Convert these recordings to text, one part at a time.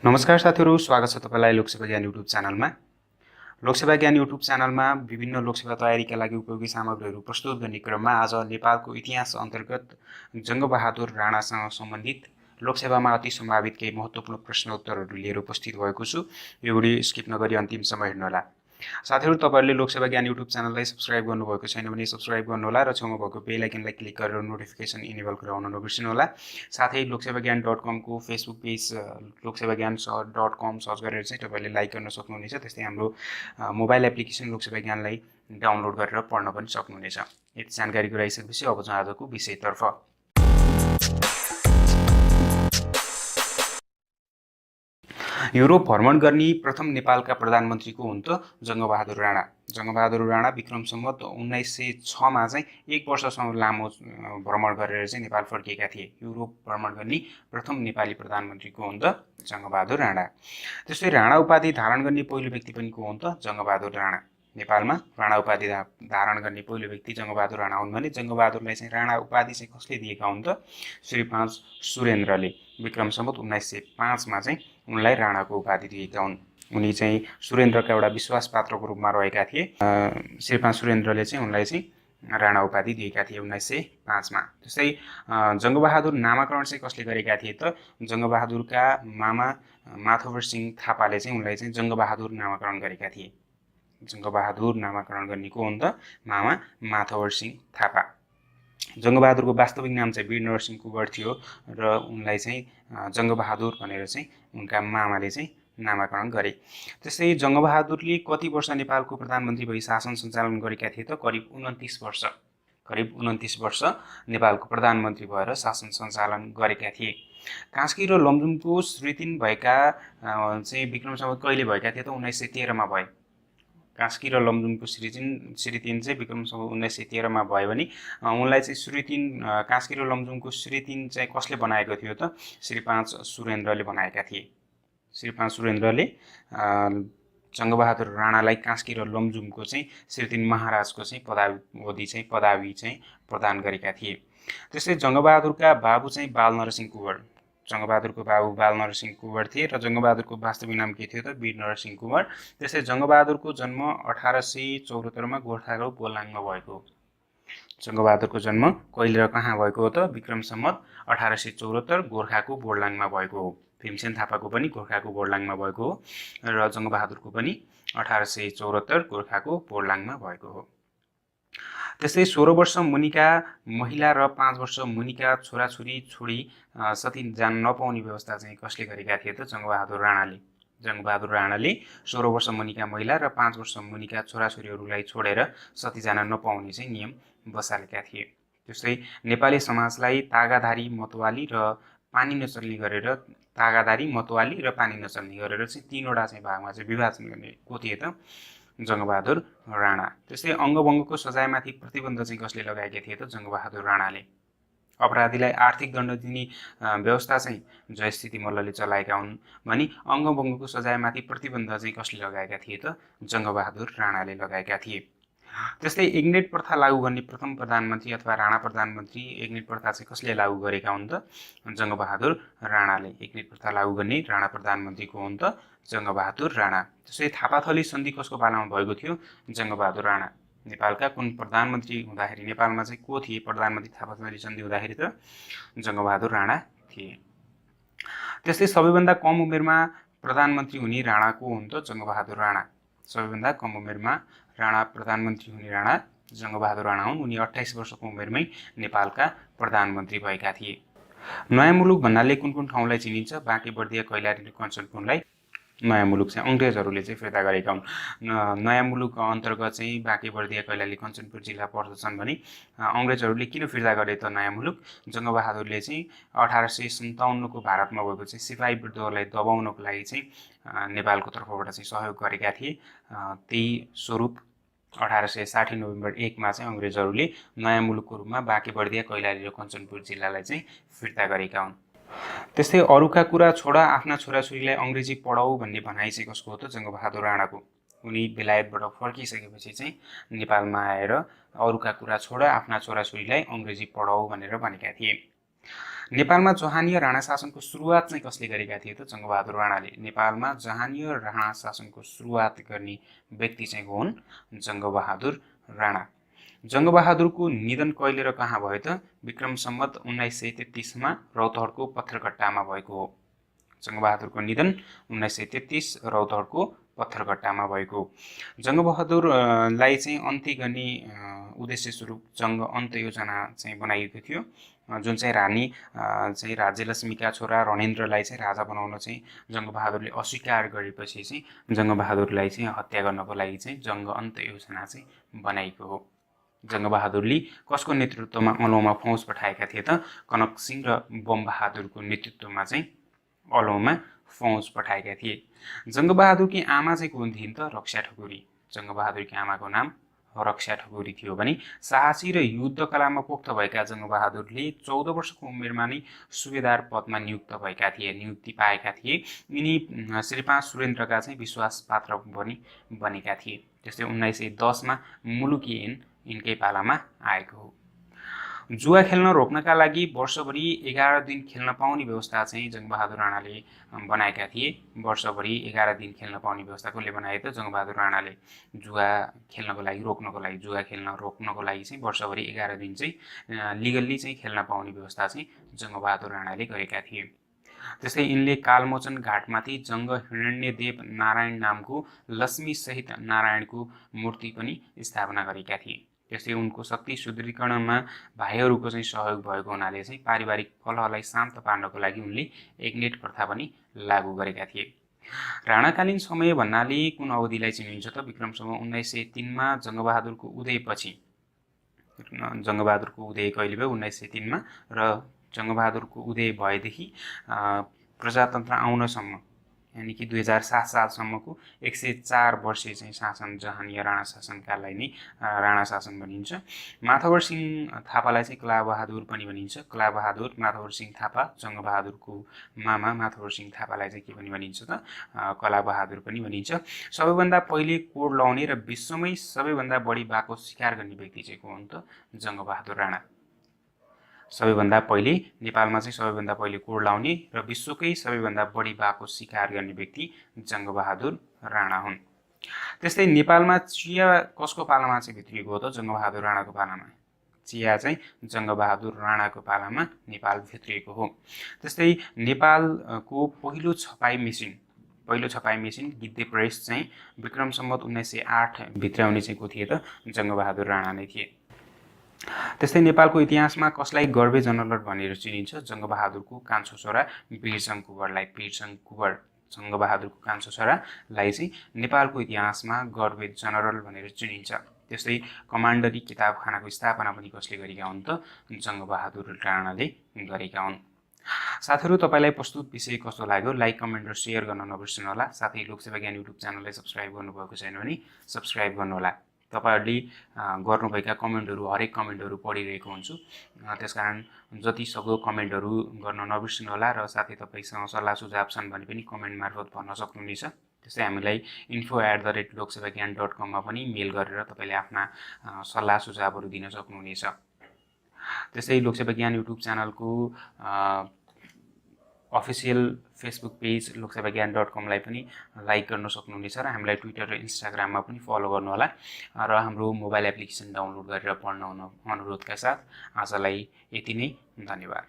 नमस्कार साथीहरू, स्वागत छ तपाईँलाई लोकसेवा ज्ञान युट्युब च्यानलमा। लोकसेवा ज्ञान युट्युब च्यानलमा विभिन्न लोकसेवा तयारीका लागि उपयोगी सामग्रीहरू प्रस्तुत गर्ने क्रममा आज नेपालको इतिहास अन्तर्गत जङ्गबहादुर राणासँग सम्बन्धित लोकसेवामा अति सम्भावित केही महत्त्वपूर्ण प्रश्न उत्तरहरू लिएर उपस्थित भएको छु। यो भिडियो स्किप नगरी अन्तिमसम्म हेर्नुहोला। साथीहरू, तपाईँहरूले लोकसेवा ज्ञान युट्युब च्यानललाई सब्सक्राइब गर्नुभएको छैन भने सब्सक्राइब गर्नुहोला र छेउमा भएको बेल आइकनलाई क्लिक गरेर नोटिफिकेसन इनेबल गराउन नबिर्सिनुहोला। साथै लोकसेवा ज्ञान .com को फेसबुक पेज लोकसेवा ज्ञान .com सर्च गरेर चाहिँ तपाईँले लाइक गर्न सक्नुहुनेछ। त्यस्तै हाम्रो मोबाइल एप्लिकेसन लोकसेवा ज्ञानलाई डाउनलोड गरेर पढ्न पनि सक्नुहुनेछ। यति जानकारी गराइसकेपछि अब चाहिँ आजको विषयतर्फ। युरोप भ्रमण गर्ने प्रथम नेपालका प्रधानमन्त्री को हुन् त? जङ्गबहादुर राणा। जङ्गबहादुर राणा विक्रम सम्वत 1906मा चाहिँ 1 वर्षसम्म लामो भ्रमण गरेर चाहिँ नेपाल फर्किएका थिए। युरोप भ्रमण गर्ने प्रथम नेपाली प्रधानमन्त्री को हुन् त? जङ्गबहादुर राणा। त्यस्तै राणा उपाधि धारण गर्ने पहिलो व्यक्ति पनि को हुन् त? जङ्गबहादुर राणा। नेपालमा राणा उपाधि धारण गर्ने पहिलो व्यक्ति जङ्गबहादुर राणा हुन् भने जङ्गबहादुरलाई चाहिँ राणा उपाधि चाहिँ कसले दिएका हुन् त? श्री 5 सुरेन्द्रले विक्रम सम्वत 1905मा चाहिँ उनलाई राणाको उपाधि दिएका हुन्। उनी चाहिँ सुरेन्द्रका एउटा विश्वासपात्रको रूपमा रहेका थिए। श्री 5 सुरेन्द्रले चाहिँ उनलाई चाहिँ राणा उपाधि दिएका थिए 1905मा। त्यस्तै जङ्गबहादुर नामाकरण चाहिँ कसले गरेका थिए त? जङ्गबहादुरका मामा माथवर सिंह थापाले चाहिँ उनलाई चाहिँ जङ्गबहादुर नामाकरण गरेका थिए। जङ्गबहादुर नामाकरण गर्ने को हुन् त? मामा माथवर सिंह थापा। जङ्गबहादुरको वास्तविक नाम चाहिँ वीर नरसिंह कुँवर थियो र उनलाई चाहिँ जङ्गबहादुर भनेर चाहिँ उनका मामाले चाहिँ नामाकरण गरे। त्यस्तै जङ्गबहादुरले कति वर्ष नेपालको प्रधानमन्त्री भई शासन सञ्चालन गरेका थिए त? करिब 29 वर्ष। करिब 29 वर्ष नेपालको प्रधानमन्त्री भएर शासन सञ्चालन गरेका थिए। कास्की र लमजुङको श्रीतिन भएका चाहिँ विक्रम सम्वत कहिले भएका थिए त? 1913मा भए। कास्की र लमजुङको श्रीतिन चाहिँ विक्रम सम्वत 1913मा भयो भने उनलाई चाहिँ श्रीतिन कास्की र लमजुङको श्रीतिन चाहिँ कसले बनाएको थियो त? श्री 5 सुरेन्द्रले बनाएका थिए। श्री 5 सुरेन्द्रले जङ्गबहादुर राणालाई कास्की र लमजुङको चाहिँ श्रीतिन महाराजको चाहिँ पदवी चाहिँ प्रदान गरेका थिए। त्यस्तै जङ्गबहादुरका बाबु चाहिँ बालनरसिंह कुँवर। जङ्गबहादुरको बाबु बालनरसिंह कुँवर थिए र जङ्गबहादुरको वास्तविक नाम के थियो त? वीर नरसिंह कुँवर। त्यस्तै जङ्गबहादुरको जन्म 1874मा गोर्खाको बोलाङमा भएको हो। जङ्गबहादुरको जन्म कहिले र कहाँ भएको हो त? विक्रम सम्वत 1874 गोर्खाको बोर्लाङमा भएको हो। भीमसेन थापाको पनि गोर्खाको बोर्लाङमा भएको हो र जङ्गबहादुरको पनि 1874 गोर्खाको बोर्लाङमा भएको हो। त्यस्तै 16 वर्ष मुनिका महिला र 5 वर्ष मुनिका छोराछोरी छोडी सती जान नपाउने व्यवस्था चाहिँ कसले गरेका थिए त? जङ्गबहादुर राणाले। जङ्गबहादुर राणाले 16 वर्ष मुनिका महिला र 5 वर्ष मुनिका छोराछोरीहरूलाई छोडेर सती जान नपाउने चाहिँ नियम बसालेका थिए। त्यस्तै नेपाली समाजलाई तागाधारी मतवाली र पानी नचल्ने गरेर चाहिँ 3वटा चाहिँ भागमा चाहिँ विभाजन गर्ने को थिए त? जङ्गबहादुर राणा। त्यस्तै अङ्गभङ्गको सजायमाथि प्रतिबन्ध चाहिँ कसले लगाएका थिए त? जङ्गबहादुर राणाले। अपराधीलाई आर्थिक दण्ड दिने व्यवस्था चाहिँ जयस्थिति मल्लले चलाएका हुन् भने अङ्गभङ्गको सजायमाथि प्रतिबन्ध चाहिँ कसले लगाएका थिए त? जङ्गबहादुर राणाले लगाएका थिए। त्यस्तै एकनेट प्रथा लागू गर्ने प्रथम प्रधानमन्त्री अथवा राणा प्रधानमन्त्री एकनेट प्रथा चाहिँ कसले लागू गरेका हुन् त? जङ्गबहादुर राणाले। एकनेट प्रथा लागू गर्ने राणा प्रधानमन्त्री को हुन् त? जङ्गबहादुर राणा। त्यसै थापाथली सन्धि कसको पालामा भएको थियो? जङ्गबहादुर राणा। नेपालका कुन प्रधानमन्त्री हुँदाखेरि नेपालमा चाहिँ को थिए प्रधानमन्त्री थापाथली सन्धि हुँदाखेरि त? जङ्गबहादुर राणा थिए। त्यस्तै सबैभन्दा कम उमेरमा प्रधानमन्त्री हुने राणा को हुन् त? जङ्गबहादुर राणा। सबैभन्दा कम उमेरमा प्रधानमन्त्री हुने राणा जङ्गबहादुर राणा हुन्। उनी 28 वर्षको उमेरमै नेपालका प्रधानमन्त्री भएका थिए। नयाँ मुलुक भन्नाले कुन कुन ठाउँलाई चिनिन्छ? बाँके बर्दिया कैलाली र कञ्चनपुरलाई नयाँ मुलुक चाहिँ अङ्ग्रेजहरूले चाहिँ फिर्ता गरेका हुन्। नयाँ मुलुक अन्तर्गत चाहिँ बाँके बर्दिया कैलाली कञ्चनपुर जिल्ला पर्दछन् भने अङ्ग्रेजहरूले किन फिर्ता गरे त नयाँ मुलुक? जङ्गबहादुरले चाहिँ 1857को भारतमा भएको चाहिँ सिपाही विद्रोहलाई दबाउनको लागि चाहिँ नेपालको तर्फबाट चाहिँ सहयोग गरेका थिए। त्यही स्वरूप 1860 नोभेम्बर 1मा चाहिँ अङ्ग्रेजहरूले नयाँ मुलुकको रूपमा बाँके बर्दिया कैलाली र कञ्चनपुर जिल्लालाई चाहिँ फिर्ता गरेका हुन्। त्यस्तै अरूका कुरा छोडा आफ्ना छोराछोरीलाई अङ्ग्रेजी पढाऊ भन्ने भनाइ चाहिँ कसको हो त? जङ्गबहादुर राणाको। उनी बेलायतबाट फर्किसकेपछि चाहिँ नेपालमा आएर अरूका कुरा छोडा आफ्ना छोराछोरीलाई अङ्ग्रेजी पढाऊ भनेर भनेका थिए। नेपालमा जहानीय राणा शासनको सुरुवात चाहिँ कसले गरेका थिए त? जङ्गबहादुर राणाले। नेपालमा जहानीय राणा शासनको सुरुवात गर्ने व्यक्ति चाहिँ को हुन्? जङ्गबहादुर राणा। जङ्गबहादुरको निधन कहिले र कहाँ भयो त? विक्रम सम्वत 1933मा रौतहटको पत्थरघट्टामा भएको हो। जङ्गबहादुरको निधन 1933 रौतहटको पत्थरघट्टामा भएको। जङ्गबहादुरलाई चाहिँ अन्त्य गर्ने उद्देश्य स्वरूप जङ्ग अन्त योजना चाहिँ बनाइएको थियो, जुन चाहिँ रानी चाहिँ राज्यलक्ष्मीका छोरा रणेन्द्रलाई चाहिँ राजा बनाउन चाहिँ जङ्गबहादुरले अस्वीकार गरेपछि चाहिँ जङ्गबहादुरलाई चाहिँ हत्या गर्नको लागि चाहिँ जङ्ग अन्त योजना चाहिँ बनाइएको हो। जङ्गबहादुरले कसको नेतृत्वमा अलौमा फौज पठाएका थिए त? कनक सिंह र बमबहादुरको नेतृत्वमा चाहिँ अलौमा फौज पठाएका थिए। जङ्गबहादुरकी आमा चाहिँ को थिइन् त? रक्षा ठकुरी। जङ्गबहादुरकी आमाको नाम रक्षा ठकुरी थियो भने साहसी र युद्ध कलामा पोख्त भएका जङ्गबहादुरले 14 वर्षको उमेरमा नै सुबेदार पदमा नियुक्ति पाएका थिए। यिनी श्री 5 सुरेन्द्रका चाहिँ विश्वास पात्र पनि बनेका थिए। त्यस्तै 1910मा मुलुकी ऐन यिनकै पालामा आएको हो। जुवा खेल्न रोक्नका लागि वर्षभरि 11 दिन खेल्न पाउने व्यवस्था चाहिँ जङ्गबहादुर राणाले बनाएका थिए। वर्षभरि 11 दिन खेल्न पाउने व्यवस्था कसले बनाए त? जङ्गबहादुर राणाले। जुवा खेल्नको लागि जुवा खेल्न रोक्नको लागि चाहिँ वर्षभरि 11 दिन चाहिँ लिगल्ली चाहिँ खेल्न पाउने व्यवस्था चाहिँ जङ्गबहादुर राणाले गरेका थिए। त्यस्तै यिनले कालमोचन घाटमाथि जङ्ग हिरण्यदेव नारायण नामको लक्ष्मीसहित नारायणको मूर्ति पनि स्थापना गरेका थिए। त्यस्तै उनको शक्ति सुदृढीकरणमा भाइहरूको चाहिँ सहयोग भएको हुनाले चाहिँ पारिवारिक कलहलाई शान्त पार्नको लागि उनले एकनेट प्रथा पनि लागू गरेका थिए। राणाकालीन समय भन्नाले कुन अवधिलाई चिनिन्छ त? विक्रम सम्वत 1903मा जङ्गबहादुरको उदयपछि। जङ्गबहादुरको उदय कहिले भयो? 1903मा। र जङ्गबहादुरको उदय भएदेखि प्रजातन्त्र आउनसम्म यानि कि 2007 सालसम्मको 104 वर्षे चाहिँ शासन जहानीय राणा शासनकाललाई नै राणा शासन भनिन्छ। माधव सिंह थापालाई चाहिँ कलाबहादुर पनि भनिन्छ। कलाबहादुर माधव सिंह थापा, जङ्गबहादुरको मामा माधव सिंह थापालाई चाहिँ के पनि भनिन्छ त? कलाबहादुर पनि भनिन्छ। सबैभन्दा पहिले कोड लाउने र विश्वमै सबैभन्दा बढी बाघको शिकार गर्ने व्यक्ति चाहिँ को हुन् त? जङ्गबहादुर राणा। सबैभन्दा पहिले नेपालमा चाहिँ सबैभन्दा पहिले कोड लाउने र विश्वकै सबैभन्दा बढी बाघको शिकार गर्ने व्यक्ति जङ्गबहादुर राणा हुन्। त्यस्तै नेपालमा चिया कसको पालामा चाहिँ भित्रिएको हो त? जङ्गबहादुर राणाको पालामा। चिया चाहिँ जङ्गबहादुर राणाको पालामा नेपाल भित्रिएको हो। त्यस्तै नेपालको पहिलो छपाई मेसिन गिद्धे प्रेस चाहिँ विक्रम सम्वत 1908 भित्राउने चाहिँ को थिए त? जङ्गबहादुर राणा नै थिए। त्यस्तै नेपालको इतिहासमा कसलाई गर्वे जनरल भनेर चिनिन्छ? जङ्गबहादुरको कान्छो छोरा वीरसङ्घ कुँवरलाई। जङ्गबहादुरको कान्छो छोरालाई चाहिँ नेपालको इतिहासमा गर्वे जनरल भनेर चिनिन्छ। त्यस्तै कमान्डरी किताबखानाको स्थापना पनि कसले गरेका हुन् त? जङ्गबहादुर राणाले गरेका हुन्। साथीहरू, तपाईँलाई प्रस्तुत विषय कस्तो लाग्यो? लाइक, कमेन्ट र सेयर गर्न नबिर्सनुहोला। साथै लोकसेवा ज्ञान युट्युब च्यानललाई सब्सक्राइब गर्नुभएको छैन भने सब्सक्राइब गर्नुहोला। तपाईँहरूले गर्नुभएका कमेन्टहरू, हरेक कमेन्टहरू पढिरहेको हुन्छु। त्यसकारण जतिसक्दो कमेन्टहरू गर्न नबिर्सनुहोला र साथै तपाईँसँग सल्लाह सुझाव छन् भने पनि कमेन्ट मार्फत भन्न सक्नुहुनेछ। त्यस्तै हामीलाई info@loksevagyan.com मा पनि मेल गरेर तपाईँले आफ्ना सल्लाह सुझावहरू दिन सक्नुहुनेछ। त्यस्तै लोकसेवा ज्ञान युट्युब च्यानलको अफिसियल फेसबुक पेज loksevagyan.com लाई पनि लाइक गर्न सक्नुहुनेछ र हामीलाई ट्विटर र इन्स्टाग्राममा पनि फलो गर्नुहोला र हाम्रो मोबाइल एप्लिकेसन डाउनलोड गरेर पढ्न अनुरोधका साथ आजलाई यति नै। धन्यवाद।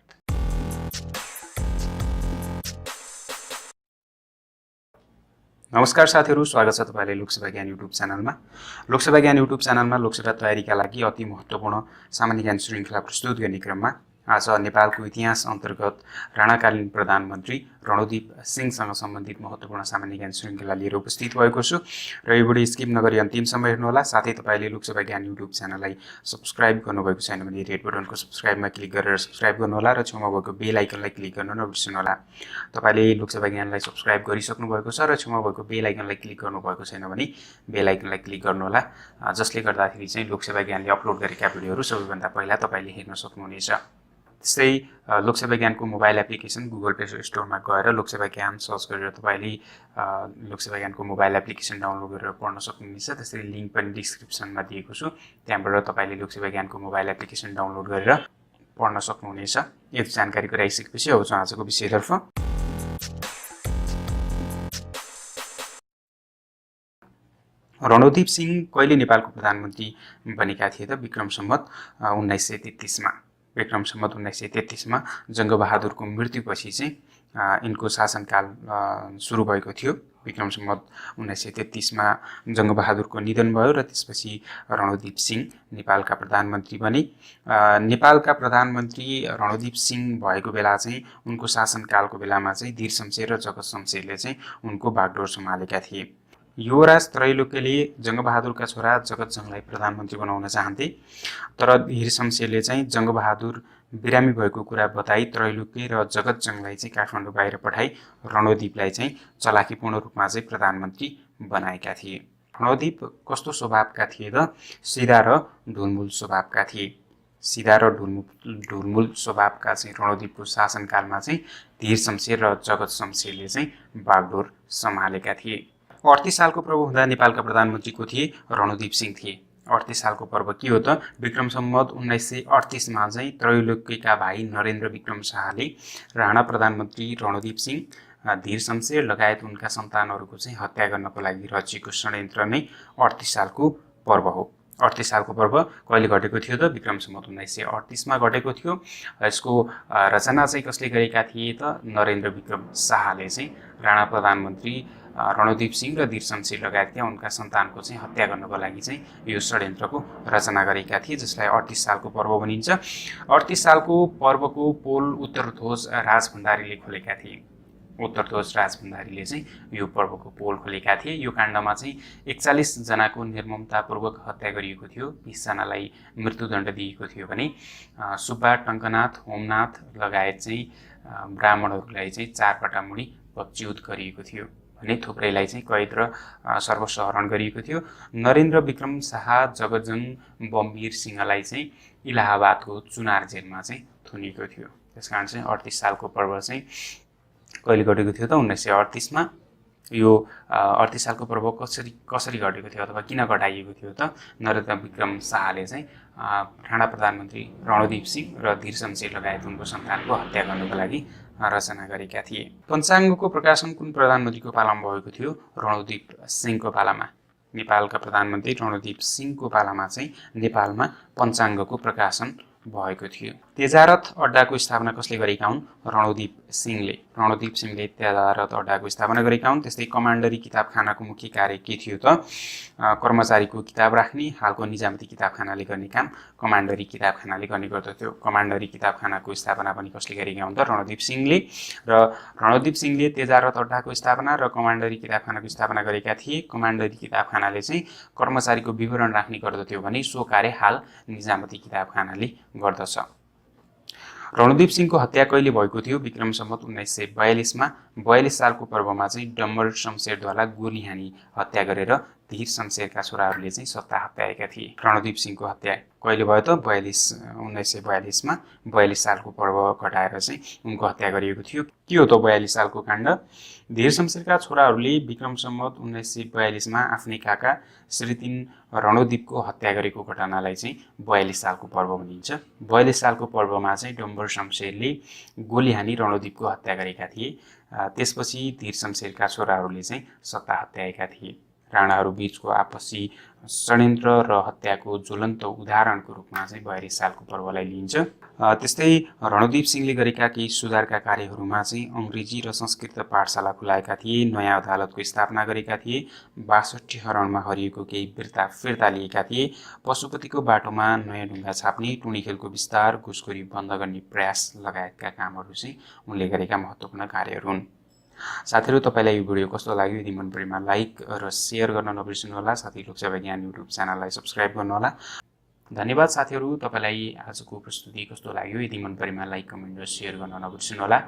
नमस्कार साथीहरू, स्वागत छ तपाईँलाई लोकसेवा ज्ञान युट्युब च्यानलमा। लोकसेवा ज्ञान युट्युब च्यानलमा लोकसेवा तयारीका लागि अति महत्त्वपूर्ण सामान्य ज्ञान श्रृङ्खला प्रस्तुत गर्ने क्रममा आज नेपालको इतिहास अन्तर्गत राणाकालीन प्रधानमन्त्री रणदीप सिंहसँग सम्बन्धित महत्त्वपूर्ण सामान्य ज्ञान श्रृङ्खला लिएर उपस्थित भएको छु र यो भिडियो स्किप नगरी अन्तिमसम्म हेर्नुहोला। साथै तपाईँले लोकसेवा ज्ञान युट्युब च्यानललाई सब्सक्राइब गर्नुभएको छैन भने रेड बटनको सब्सक्राइबमा क्लिक गरेर सब्सक्राइब गर्नुहोला र छेउमा भएको बेल आइकनलाई क्लिक गर्न नबिर्सनुहोला। तपाईँले लोकसेवा ज्ञानलाई सब्सक्राइब गरिसक्नु भएको छ र छेउमा भएको बेल आइकनलाई क्लिक गर्नुभएको छैन भने बेल आइकनलाई क्लिक गर्नुहोला, जसले गर्दाखेरि चाहिँ लोकसेवा ज्ञानले अपलोड गरेका भिडियोहरू सबैभन्दा पहिला तपाईँले हेर्न सक्नुहुनेछ। त्यस्तै लोकसेवा ज्ञानको मोबाइल एप्लिकेसन गुगल प्ले स्टोरमा गएर लोकसेवा ज्ञान सर्च गरेर तपाईँले लोकसेवा ज्ञानको मोबाइल एप्लिकेसन डाउनलोड गरेर पढ्न सक्नुहुनेछ। त्यसरी लिङ्क पनि डिस्क्रिप्सनमा दिएको छु, त्यहाँबाट तपाईँले लोकसेवा ज्ञानको मोबाइल एप्लिकेसन डाउनलोड गरेर पढ्न सक्नुहुनेछ। यति जानकारी गराइसकेपछि आउँछौँ आजको विषयतर्फ। रणोदीप सिंह कहिले नेपालको प्रधानमन्त्री बनेका थिए त? विक्रम सम्वत 1933मा। विक्रम सम्वत 1933मा जङ्गबहादुरको मृत्युपछि चाहिँ यिनको शासनकाल सुरु भएको थियो। विक्रम सम्वत 1933मा जङ्गबहादुरको निधन भयो र त्यसपछि रणोदीप सिंह नेपालका प्रधानमन्त्री बने। नेपालका प्रधानमन्त्री रणोदीप सिंह भएको बेला चाहिँ उनको शासनकालको बेलामा चाहिँ धीर शमशेर र जगत शमशेरले चाहिँ उनको बागडोर सम्हालेका थिए। युवराज त्रैलोक्यले जङ्गबहादुरका छोरा जगतजङलाई प्रधानमन्त्री बनाउन चाहन्थे, तर धीर शमशेरले चाहिँ जङ्गबहादुर बिरामी भएको कुरा बताई त्रैलोक्य र जगतजङलाई चाहिँ काठमाडौँ बाहिर पठाई रणोदीपलाई चाहिँ चलाखीपूर्ण रूपमा चाहिँ प्रधानमन्त्री बनाएका थिए। रणोदीप कस्तो स्वभावका थिए त? सिधा र ढुलमुल स्वभावका थिए। सिधा र ढुलमुल स्वभावका चाहिँ रणोदीपको शासनकालमा चाहिँ धीर शमशेर र जगत शमशेरले चाहिँ बागडोर सम्हालेका थिए। 38 सालको पर्व हुँदा नेपालका प्रधानमन्त्री को थिए? रणोदीप सिंह थिए। 38 सालको पर्व के हो त? विक्रम सम्वत 1938मा चाहिँ त्रैलोक्यका भाइ नरेन्द्र विक्रम शाहले राणा प्रधानमन्त्री रणोदीप सिंह, धीर शमशेर लगायत उनका सन्तानहरूको चाहिँ हत्या गर्नको लागि रचिएको षड्यन्त्र नै 38 सालको पर्व हो। 38 सालको पर्व कहिले घटेको थियो त? विक्रम सम्वत 1938मा घटेको थियो। यसको रचना चाहिँ कसले गरेका थिए त? नरेन्द्र विक्रम शाहले चाहिँ राणा प्रधानमन्त्री रणोदीप सिंह र धीर शमशेर लगायतका उनका सन्तानको चाहिँ हत्या गर्नको लागि चाहिँ यो षड्यन्त्रको रचना गरेका थिए, जसलाई 38 सालको पर्व भनिन्छ। 38 सालको पर्वको पोल उत्तरध्वज राजभण्डारीले खोलेका थिए। उत्तरध्वज राजभण्डारीले चाहिँ यो पर्वको पोल खोलेका थिए। यो काण्डमा चाहिँ 41 जनाको निर्ममतापूर्वक हत्या गरिएको थियो। 20 जनालाई मृत्युदण्ड दिएको थियो भने सुब्बा, टङ्कनाथ, होमनाथ लगायत चाहिँ ब्राह्मणहरूलाई चाहिँ 4 पटा मुडी बच्च्युत गरिएको थियो भने थुप्रैलाई चाहिँ कैद र सर्वस्व हरण गरिएको थियो। नरेन्द्र विक्रम शाह, जगतजङ, बमवीर सिंहलाई चाहिँ इलाहाबादको चुनार जेलमा चाहिँ थुनिएको थियो। त्यसकारण चाहिँ 38 सालको पर्व चाहिँ कहिले घटेको थियो त? 1938मा। यो 38 सालको पर्व कसरी घटेको थियो अथवा किन घटाइएको थियो त? नरेन्द्र विक्रम शाहले चाहिँ राणा प्रधानमन्त्री रणोदीप सिंह र धीर शमशेर लगायत उनको सन्तानको हत्या गर्नको लागि रचना गरेका थिए। पञ्चाङ्गको प्रकाशन कुन प्रधानमन्त्रीको पालामा भएको थियो? रणोदीप सिंहको पालामा। नेपालका प्रधानमन्त्री रणोदीप सिंहको पालामा चाहिँ नेपालमा पञ्चाङ्गको प्रकाशन भएको थियो। तेजारथ अड्डाको स्थापना कसले गरेका हुन्? रणोदीप सिंहले। रणोदीप सिंहले तेजारथ अड्डाको स्थापना गरेका हुन्। त्यस्तै कमान्डरी किताबखानाको मुख्य कार्य के थियो त? कर्मचारीको किताब राख्ने, हालको निजामती किताबखानाले गर्ने काम कमान्डरी किताबखानाले गर्ने गर्दथ्यो। कमान्डरी किताबखानाको स्थापना पनि कसले गरेका हुन् त? रणोदीप सिंहले। र रणोदीप सिंहले तेजारथ अड्डाको स्थापना र कमान्डरी किताबखानाको स्थापना गरेका थिए। कमान्डरी किताबखानाले चाहिँ कर्मचारीको विवरण राख्ने गर्दथ्यो भने सो कार्य हाल निजामती किताबखानाले गर्दछ। रणोदीप सिंहको हत्या कहिले भएको थियो? विक्रम सम्वत 1942मा। 42 सालको पर्वमा चाहिँ डम्बर शमशेरद्वारा गोली हानी हत्या गरेर धीर शमशेरका छोराहरूले चाहिँ सत्ता हत्याएका थिए। रणोदीप सिंहको हत्या कहिले भयो त? 1942मा। 42 सालको पर्व घटाएर चाहिँ उनको हत्या गरिएको थियो। के हो त 42 सालको काण्ड? धीर शमशेरका छोराहरूले विक्रम सम्वत 1942मा आफ्नै काका श्री 3 रणोदीपको हत्या गरेको घटनालाई चाहिँ 42 सालको पर्व भनिन्छ। 42 सालको पर्वमा चाहिँ डम्बर शमशेरले गोली हानी रणोदीपको हत्या गरेका थिए। त्यसपछि धीर शमशेरका छोराहरूले चाहिँ सत्ता हत्याएका थिए। राणाहरू बीचको आपसी षड्यन्त्र र हत्याको ज्वलन्त उदाहरणको रूपमा चाहिँ 42 सालको पर्वलाई लिइन्छ। त्यस्तै रणोदीप सिंहले गरेका केही सुधारका कार्यहरूमा चाहिँ अङ्ग्रेजी र संस्कृत पाठशाला खुलाएका थिए, नयाँ अदालतको स्थापना गरेका थिए, 62 हरणमा हरिएको केही फिर्ता लिएका थिए, पशुपतिको बाटोमा नयाँ ढुङ्गा छाप्ने, टुँडी खेलको विस्तार, घुसखोरी बन्द गर्ने प्रयास लगायतका कामहरू चाहिँ उनले गरेका महत्त्वपूर्ण कार्यहरू हुन्। साथीहरू, तपाईँलाई यो भिडियो कस्तो लाग्यो? यदि मन परेमा लाइक र सेयर गर्न नबिर्सनुहोला। साथै लोकसेवा ज्ञान युट्युब च्यानललाई सब्स्क्राइब गर्नुहोला। धन्यवाद साथीहरू। तपाईँलाई आजको प्रस्तुति कस्तो लाग्यो? यदि मन परेमा लाइक, कमेन्ट र सेयर गर्न नबिर्सनुहोला।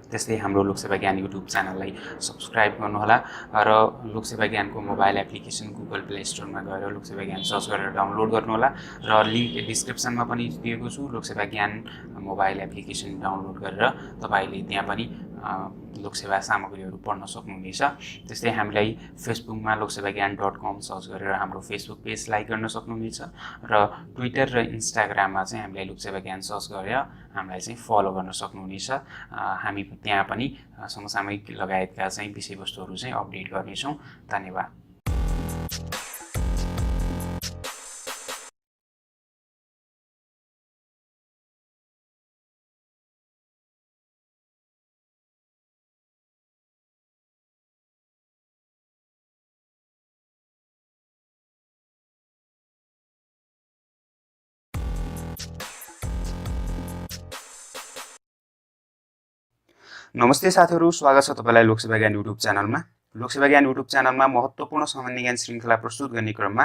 त्यस्तै हाम्रो लोकसेवा ज्ञान युट्युब च्यानललाई सब्स्क्राइब गर्नुहोला र लोकसेवा ज्ञानको मोबाइल एप्लिकेसन गुगल प्ले स्टोरमा गएर लोकसेवा ज्ञान सर्च गरेर डाउनलोड गर्नुहोला र लिङ्क डिस्क्रिप्सनमा पनि दिएको छु। लोकसेवा ज्ञान मोबाइल एप्लिकेसन डाउनलोड गरेर तपाईँले त्यहाँ पनि लोकसेवा सामग्रीहरू पढ्न सक्नुहुनेछ। त्यस्तै हामीलाई फेसबुकमा loksevagyaan.com सर्च गरेर हाम्रो फेसबुक पेज लाइक गर्न सक्नुहुनेछ र ट्विटर र इन्स्टाग्राममा चाहिँ हामीलाई लोकसेवा ज्ञान सर्च गरेर हामीलाई चाहिँ फलो गर्न सक्नुहुनेछ। हामी त्यहाँ पनि समसामयिक लगायतका चाहिँ विषयवस्तुहरू चाहिँ अपडेट गर्नेछौँ। धन्यवाद। नमस्ते साथीहरू, स्वागत छ तपाईँलाई लोकसेवा ज्ञान युट्युब च्यानलमा। लोकसेवा ज्ञान युट्युब च्यानलमा महत्त्वपूर्ण सामान्य ज्ञान श्रृङ्खला प्रस्तुत गर्ने क्रममा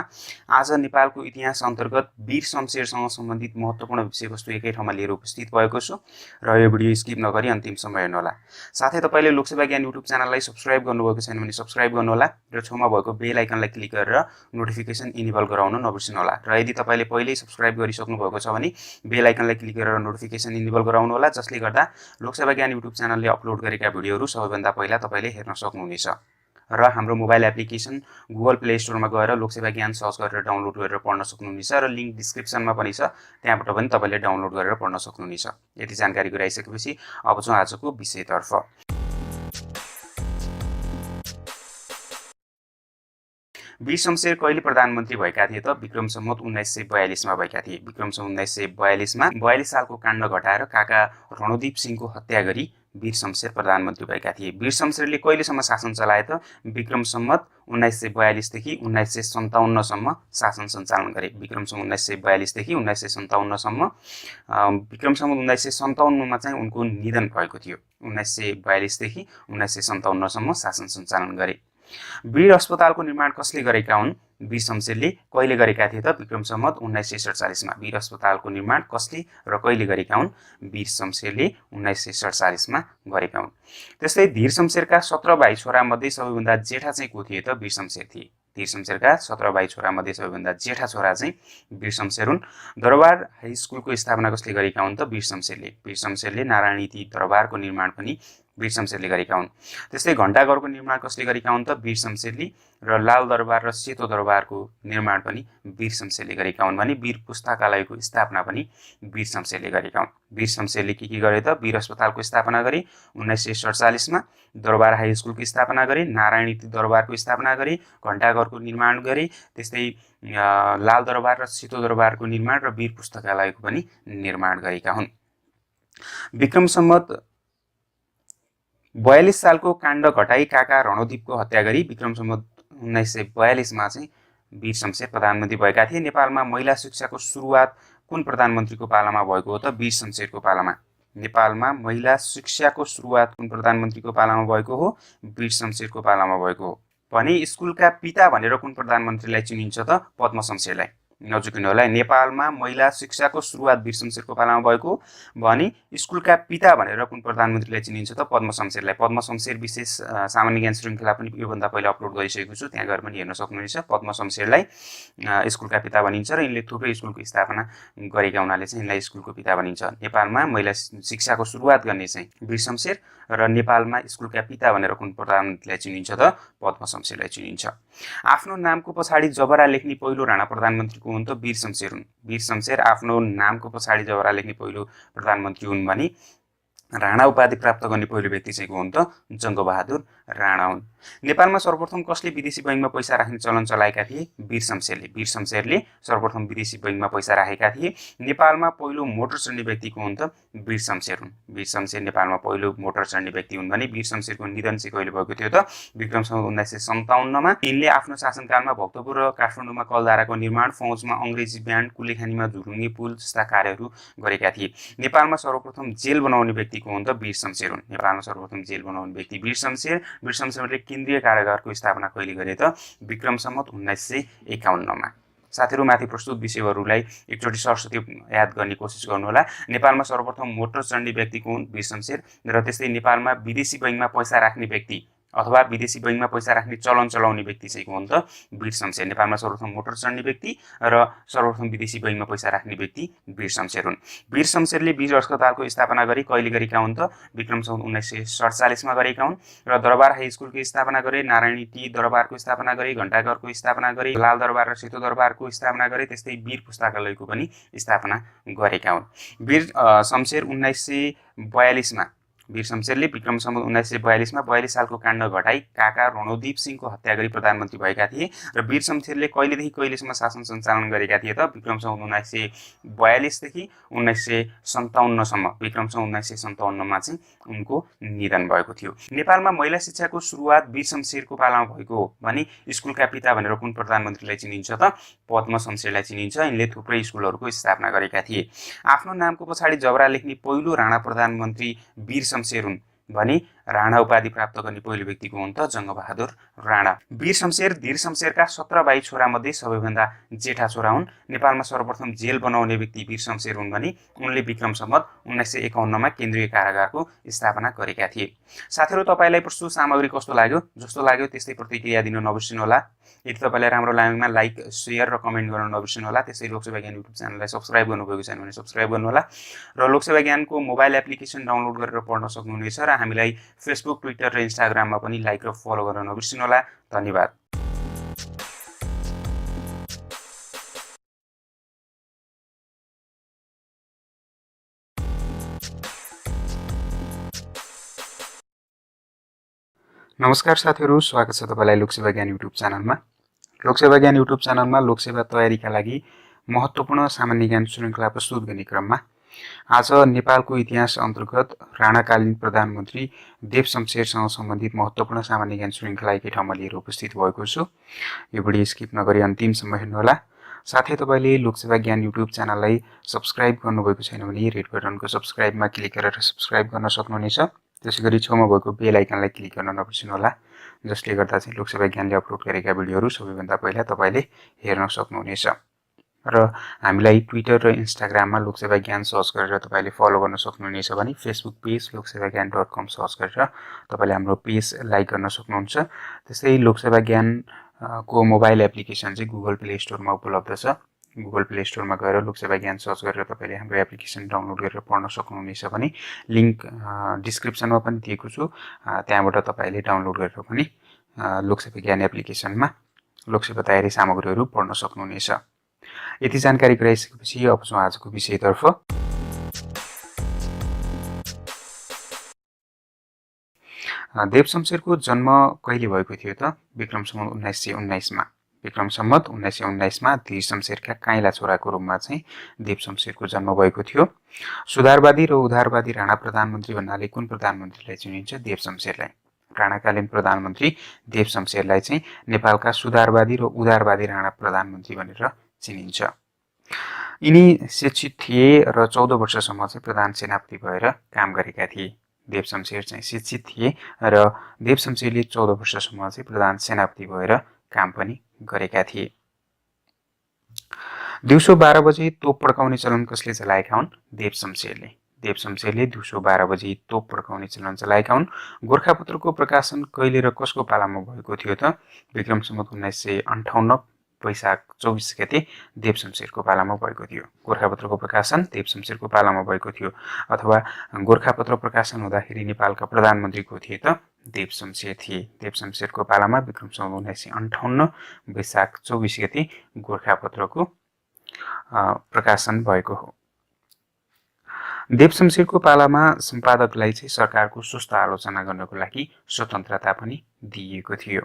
आज नेपालको इतिहास अन्तर्गत वीर शमशेरसँग सम्बन्धित महत्त्वपूर्ण विषयवस्तु एकै ठाउँमा लिएर उपस्थित भएको छु र यो भिडियो स्किप नगरी अन्तिमसम्म हेर्नुहोला। साथै तपाईँले लोकसेवा ज्ञान युट्युब च्यानललाई सब्स्क्राइब गर्नुभएको छैन भने सब्स्क्राइब गर्नुहोला र छेउमा भएको बेल आइकनलाई क्लिक गरेर नोटिफिकेसन इनेबल गराउन नबिर्सनुहोला। र यदि तपाईँले पहिल्यै सब्स्क्राइब गरिसक्नु भएको छ भने बेल आइकनलाई क्लिक गरेर नोटिफिकेसन इनेबल गराउनुहोला, जसले गर्दा लोकसेवा ज्ञान युट्युब च्यानलले अपलोड गरेका भिडियोहरू सबैभन्दा पहिला तपाईँले हेर्न सक्नुहुनेछ। र हाम्रो मोबाइल एप्लिकेसन गुगल प्ले स्टोरमा गएर लोकसेवा ज्ञान सर्च गरेर डाउनलोड गरेर पढ्न सक्नुहुनेछ र लिङ्क डिस्क्रिप्सनमा पनि छ, त्यहाँबाट पनि तपाईँले डाउनलोड गरेर पढ्न सक्नुहुनेछ। यति जानकारी गराइसकेपछि अब चाहिँ आजको विषयतर्फ। वीर शमशेर कहिले प्रधानमन्त्री भएका थिए त? विक्रम सम्वत 1942 मा भएका थिए। विक्रम सम्वत 1942 मा 42 सालको काण्ड घटाएर काका रणदीप सिंहको हत्या गरी वीर शमशेर प्रधानमन्त्री भएका थिए। वीर शमशेरले कहिलेसम्म शासन चलाए त? विक्रम सम्वत 1942 देखि 1957 सम्म शासन सञ्चालन गरे। विक्रम सम्वत 1942 देखि 1957 सम्म। विक्रम सम्वत 1957 मा चाहिँ उनको निधन भएको थियो। 1942 देखि 1957 सम्म शासन सञ्चालन गरे। वीर अस्पतालको निर्माण कसले गरेका हुन्? वीर शमशेरले कहिले गरेका थिए त? विक्रम सम्वत 1947 मा। वीर अस्पतालको निर्माण कसले र कहिले गरेका हुन्? वीर शमशेरले 1947 मा गरेका हुन्। त्यस्तै धीर शमशेरका 17 भाइ छोरा मध्ये सबैभन्दा जेठा चाहिँ को थिए त? वीर शमशेर थिए। धीर शमशेरका 17 भाइ छोरा मध्ये सबैभन्दा जेठा छोरा चाहिँ वीर शमशेर हुन्। दरबार हाई स्कुलको स्थापना कसले गरेका हुन् त? वीर शमशेरले। वीर शमशेरले नारायणी दरबारको निर्माण पनि वीर शमशेरले गरेका हुन्। त्यस्तै घण्टाघरको निर्माण कसले गरेका हुन् त? वीर शमशेरले। र लाल दरबार र सेतो दरबारको निर्माण पनि वीर शमशेरले गरेका हुन् भने वीर पुस्तकालयको स्थापना पनि वीर शमशेरले गरेका हुन्। वीर शमशेरले के गरे त? वीर अस्पतालको स्थापना गरे 1947 मा, दरबार हाई स्कुलको स्थापना गरे, नारायणी दरबारको स्थापना गरे, घण्टाघरको निर्माण गरे, त्यस्तै लाल दरबार र सेतो दरबारको निर्माण र वीर पुस्तकालयको पनि निर्माण गरेका हुन्। विक्रम सम्वत 42 सालको काण्ड घटाई काका रणदीपको हत्या गरी विक्रम सम्वत 1942 मा चाहिँ वीर शमशेर प्रधानमन्त्री भएका थिए। नेपालमा महिला शिक्षाको सुरुवात कुन प्रधानमन्त्रीको पालामा भएको हो त? वीर शमशेरको पालामा। नेपालमा महिला शिक्षाको सुरुवात कुन प्रधानमन्त्रीको पालामा भएको हो? वीर शमशेरको पालामा भएको हो। भने स्कुलका पिता भनेर कुन प्रधानमन्त्रीलाई चिनिन्छ त? पद्म शमशेरलाई। नजुकिनु होला। नेपालमा महिला शिक्षाको सुरुवात वीर शमशेरको पालामा भएको भने स्कुलका पिता भनेर कुन प्रधानमन्त्रीलाई चिनिन्छ त? पद्म शमशेरलाई। पद्म शमशेर विशेष सामान्य ज्ञान श्रृङ्खला पनि योभन्दा पहिला अपलोड गरिसकेको छु, त्यहाँ गएर पनि हेर्न सक्नुहुनेछ। पद्म शमशेरलाई स्कुलका पिता भनिन्छ र यिनले थुप्रै स्कुलको स्थापना गरेका हुनाले चाहिँ यिनलाई स्कुलको पिता भनिन्छ। नेपालमा महिला शिक्षाको सुरुवात गर्ने चाहिँ वीर शमशेर र नेपालमा स्कुलका पिता भनेर कुन प्रधानमन्त्रीलाई चिनिन्छ त? पद्म शमशेरलाई चिनिन्छ। आफ्नो नामको पछाडि जबरा लेख्ने पहिलो राणा प्रधानमन्त्रीको हुन् त? वीर शमशेर हुन्। वीर शमशेर आफ्नो नामको पछाडि जबरा लेख्ने पहिलो प्रधानमन्त्री हुन् भने राणा उपाधि प्राप्त गर्ने पहिलो व्यक्ति चाहिँ को हुन् त? जङ्गबहादुर राणा हुन्। नेपालमा सर्वप्रथम कसले विदेशी बैङ्कमा पैसा राख्ने चलन चलाएका थिए? वीर शमशेरले। वीर शमशेरले सर्वप्रथम विदेशी बैङ्कमा पैसा राखेका थिए। नेपालमा पहिलो मोटर चढ्ने व्यक्ति को हुन् त? वीर शमशेर हुन्। वीर शमशेर नेपालमा पहिलो मोटर चढ्ने व्यक्ति हुन् भने वीर शमशेरको निधन चाहिँ कहिले भएको थियो त? विक्रम सम्वत 1957 मा। यिनले आफ्नो शासनकालमा भक्तपुर र काठमाडौँमा कलधाराको निर्माण, फौजमा अङ्ग्रेजी ब्यान्ड, कुलेखानीमा झुरुङ्गे पुल जस्ता कार्यहरू गरेका थिए। नेपालमा सर्वप्रथम जेल बनाउने व्यक्ति को हुन् त? वीर शमशेर हुन्। नेपालमा सर्वप्रथम जेल बनाउने व्यक्ति वीर शमशेर। वीर शमशेरले केन्द्रीय कारागारको स्थापना कहिले गरे त? विक्रम सम्वत 1951 मा। साथीहरू, माथि प्रस्तुत विषयहरूलाई एकचोटि सरस्वती याद गर्ने कोसिस गर्नुहोला। नेपालमा सर्वप्रथम मोटर चढ्ने व्यक्ति को हुन्? वीर शमशेर। र त्यस्तै नेपालमा विदेशी बैङ्कमा पैसा राख्ने व्यक्ति अथवा विदेशी बैंकमा पैसा राख्ने चलन चलाउने व्यक्ति चाहिँ को हुन् त वीर शमशेर। नेपालमा सर्वप्रथम मोटर चढ्ने व्यक्ति र सर्वप्रथम विदेशी बैंकमा पैसा राख्ने व्यक्ति वीर शमशेर हुन्। वीर शमशेरले वीर अस्पतालको स्थापना गरे, कहिले गरेका हुन् त विक्रम सम्वत 1947 मा गरेका हुन् र दरबार हाई स्कुलको स्थापना गरे, नारायणी टी दरबारको स्थापना गरे, घण्टाघरको स्थापना गरे, लाल दरबार र सेतो दरबारको स्थापना गरे, त्यस्तै वीर पुस्तकालयको पनि स्थापना गरेका हुन्। वीर शमशेर 1942 मा वीर शमशेरले विक्रम सम्वत 1942 मा 42 सालको काण्ड घटाई काका रणोदीप सिंहको हत्या गरी प्रधानमन्त्री भएका थिए र वीर शमशेरले कहिलेदेखि कहिलेसम्म शासन सञ्चालन गरेका थिए त विक्रम सम्वत 1942 देखि 1957 सम्म। विक्रम सम्वत 1957 मा चाहिँ उनको निधन भएको थियो। नेपालमा महिला शिक्षाको सुरुवात वीर शमशेरको पालामा भएको हो भने स्कुलका पिता भनेर कुन प्रधानमन्त्रीलाई चिनिन्छ त पद्म शमशेरलाई चिनिन्छ। यिनले थुप्रै स्कुलहरूको स्थापना गरेका थिए। आफ्नो नामको पछाडि जबरा लेख्ने पहिलो राणा प्रधानमन्त्री वीर शमशेर हुन् भने राणा उपाधि प्राप्त गर्ने पहिलो व्यक्ति को हुन् त जङ्गबहादुर राणा। वीर शमशेर धीर शमशेरका 17 भाइ छोरा मध्ये सबैभन्दा जेठा छोरा हुन्। नेपालमा सर्वप्रथम जेल बनाउने व्यक्ति वीर शमशेर हुन् भने उनले विक्रम सम्वत 1951 मा केन्द्रीय कारागारको स्थापना गरेका थिए। साथीहरु, तपाईलाई प्रस्तुत सामग्री कस्तो लाग्यो? जस्तो लाग्यो त्यस्तै प्रतिक्रिया दिन नबिर्सिनु होला। यदि तपाईलाई राम्रो लागेमा लाइक, शेयर र कमेन्ट गर्न नबिर्सिनु होला। त्यसै लोकसेवा ज्ञान युट्युब च्यानललाई सब्स्क्राइब गर्नुभएको छैन भने सब्स्क्राइब गर्नु होला र लोकसेवा ज्ञानको मोबाइल एप्लिकेसन डाउनलोड गरेर पढ्न सक्नुहुनेछ र हामीलाई फेसबुक, ट्विटर र इन्स्टाग्राममा पनि लाइक र फलो गर्न नबिर्सिनु होला। धन्यवाद। नमस्कार साथीहरु, स्वागत छ तपाईलाई लोकसेवा ज्ञान युट्युब च्यानलमा। लोकसेवा ज्ञान युट्युब च्यानलमा लोकसेवा तयारीका लागि महत्त्वपूर्ण सामान्य ज्ञान श्रृङ्खला प्रस्तुत गर्ने क्रममा आज नेपालको इतिहास अन्तर्गत राणाकालीन प्रधानमन्त्री देव शमशेरसँग सम्बन्धित महत्त्वपूर्ण सामान्य ज्ञान श्रृङ्खला एकै ठाउँमा लिएर उपस्थित भएको छु। यो भिडियो स्किप नगरी अन्तिमसम्म हेर्नुहोला। साथै तपाईले लोकसेवा ज्ञान युट्युब च्यानललाई सब्स्क्राइब गर्नुभएको छैन भने रेड बटनको सब्स्क्राइबमा क्लिक गरेर सब्स्क्राइब गर्न सक्नुहुनेछ। त्यसैगरी छेउमा भएको बेल आइकनलाई क्लिक गर्न नबिर्सिनु होला, जसले गर्दा चाहिँ लोकसेवा ज्ञानले अपलोड गरेका भिडियोहरू सबैभन्दा पहिला तपाईले हेर्न सक्नुहुनेछ। र हामीलाई ट्विटर र इन्स्टाग्राममा लोकसेवा ज्ञान सर्च गरेर तपाईले फलो गर्न सक्नुहुनेछ भने फेसबुक पेज loksevagyaan.com सर्च गरेर तपाईले हाम्रो पेज लाइक गर्न सक्नुहुन्छ। त्यसै लोकसेवा ज्ञान को मोबाइल एप्लिकेसन चाहिँ गुगल प्ले स्टोरमा उपलब्ध छ। गुगल प्ले स्टोरमा गएर लोकसेवा ज्ञान सर्च गरेर तपाईले हाम्रो एप्लिकेसन डाउनलोड गरेर पढ्न सक्नुहुनेछ भने लिंक डिस्क्रिप्सनमा पनि दिएको छु। त्यहाँबाट तपाईले डाउनलोड गरेर पनि लोकसेवा ज्ञान एप्लिकेसनमा लोकसेवा तयारी सामग्रीहरू पढ्न सक्नुहुनेछ। यति जानकारी गराइसकेपछि अब चाहिँ आजको विषयतर्फ। देव शमशेरको जन्म कहिले भएको थियो त? विक्रम सम्वत 1919 मा। विक्रम सम्वत 1919 मा धीर शमशेरका काइला छोराको रूपमा चाहिँ देव शमशेरको जन्म भएको थियो। सुधारवादी र उदारवादी राणा प्रधानमन्त्री भन्नाले कुन प्रधानमन्त्रीलाई चिनिन्छ? देव शमशेरलाई। राणाकालीन प्रधानमन्त्री देव शमशेरलाई चाहिँ नेपालका सुधारवादी र उदारवादी राणा प्रधानमन्त्री भनेर चिनिन्छ। यिनी शिक्षित थिए र 14 वर्षसम्म चाहिँ प्रधान सेनापति भएर काम गरेका थिए। देव शमशेर चाहिँ शिक्षित थिए र देव शमशेरले 14 वर्षसम्म चाहिँ प्रधान सेनापति भएर काम पनि गरेका थिए। दिउँसो 12 बजे तोप पड्काउने चलन कसले चलाएका हुन्? देव शमशेरले। देव शमशेरले दिउँसो 12 बजे तोप पड्काउने चलन चलाएका हुन्। गोरखापत्रको प्रकाशन कहिले र कसको पालामा भएको थियो त? विक्रम सम्वत 1958 वैशाख 24 गते देव शमशेरको पालामा भएको थियो। गोरखापत्रको प्रकाशन देव शमशेरको पालामा भएको थियो। अथवा गोरखापत्र प्रकाशन हुँदाखेरि नेपालका प्रधानमन्त्री को थिए त? देव शमशेर थिए। देव शमशेरको पालामा विक्रम सम्वत 1958 वैशाख 24 गते गोरखापत्रको प्रकाशन भएको हो। देव शमशेरको पालामा सम्पादकलाई चाहिँ सरकारको सुस्त आलोचना गर्नको लागि स्वतन्त्रता पनि दिइएको थियो।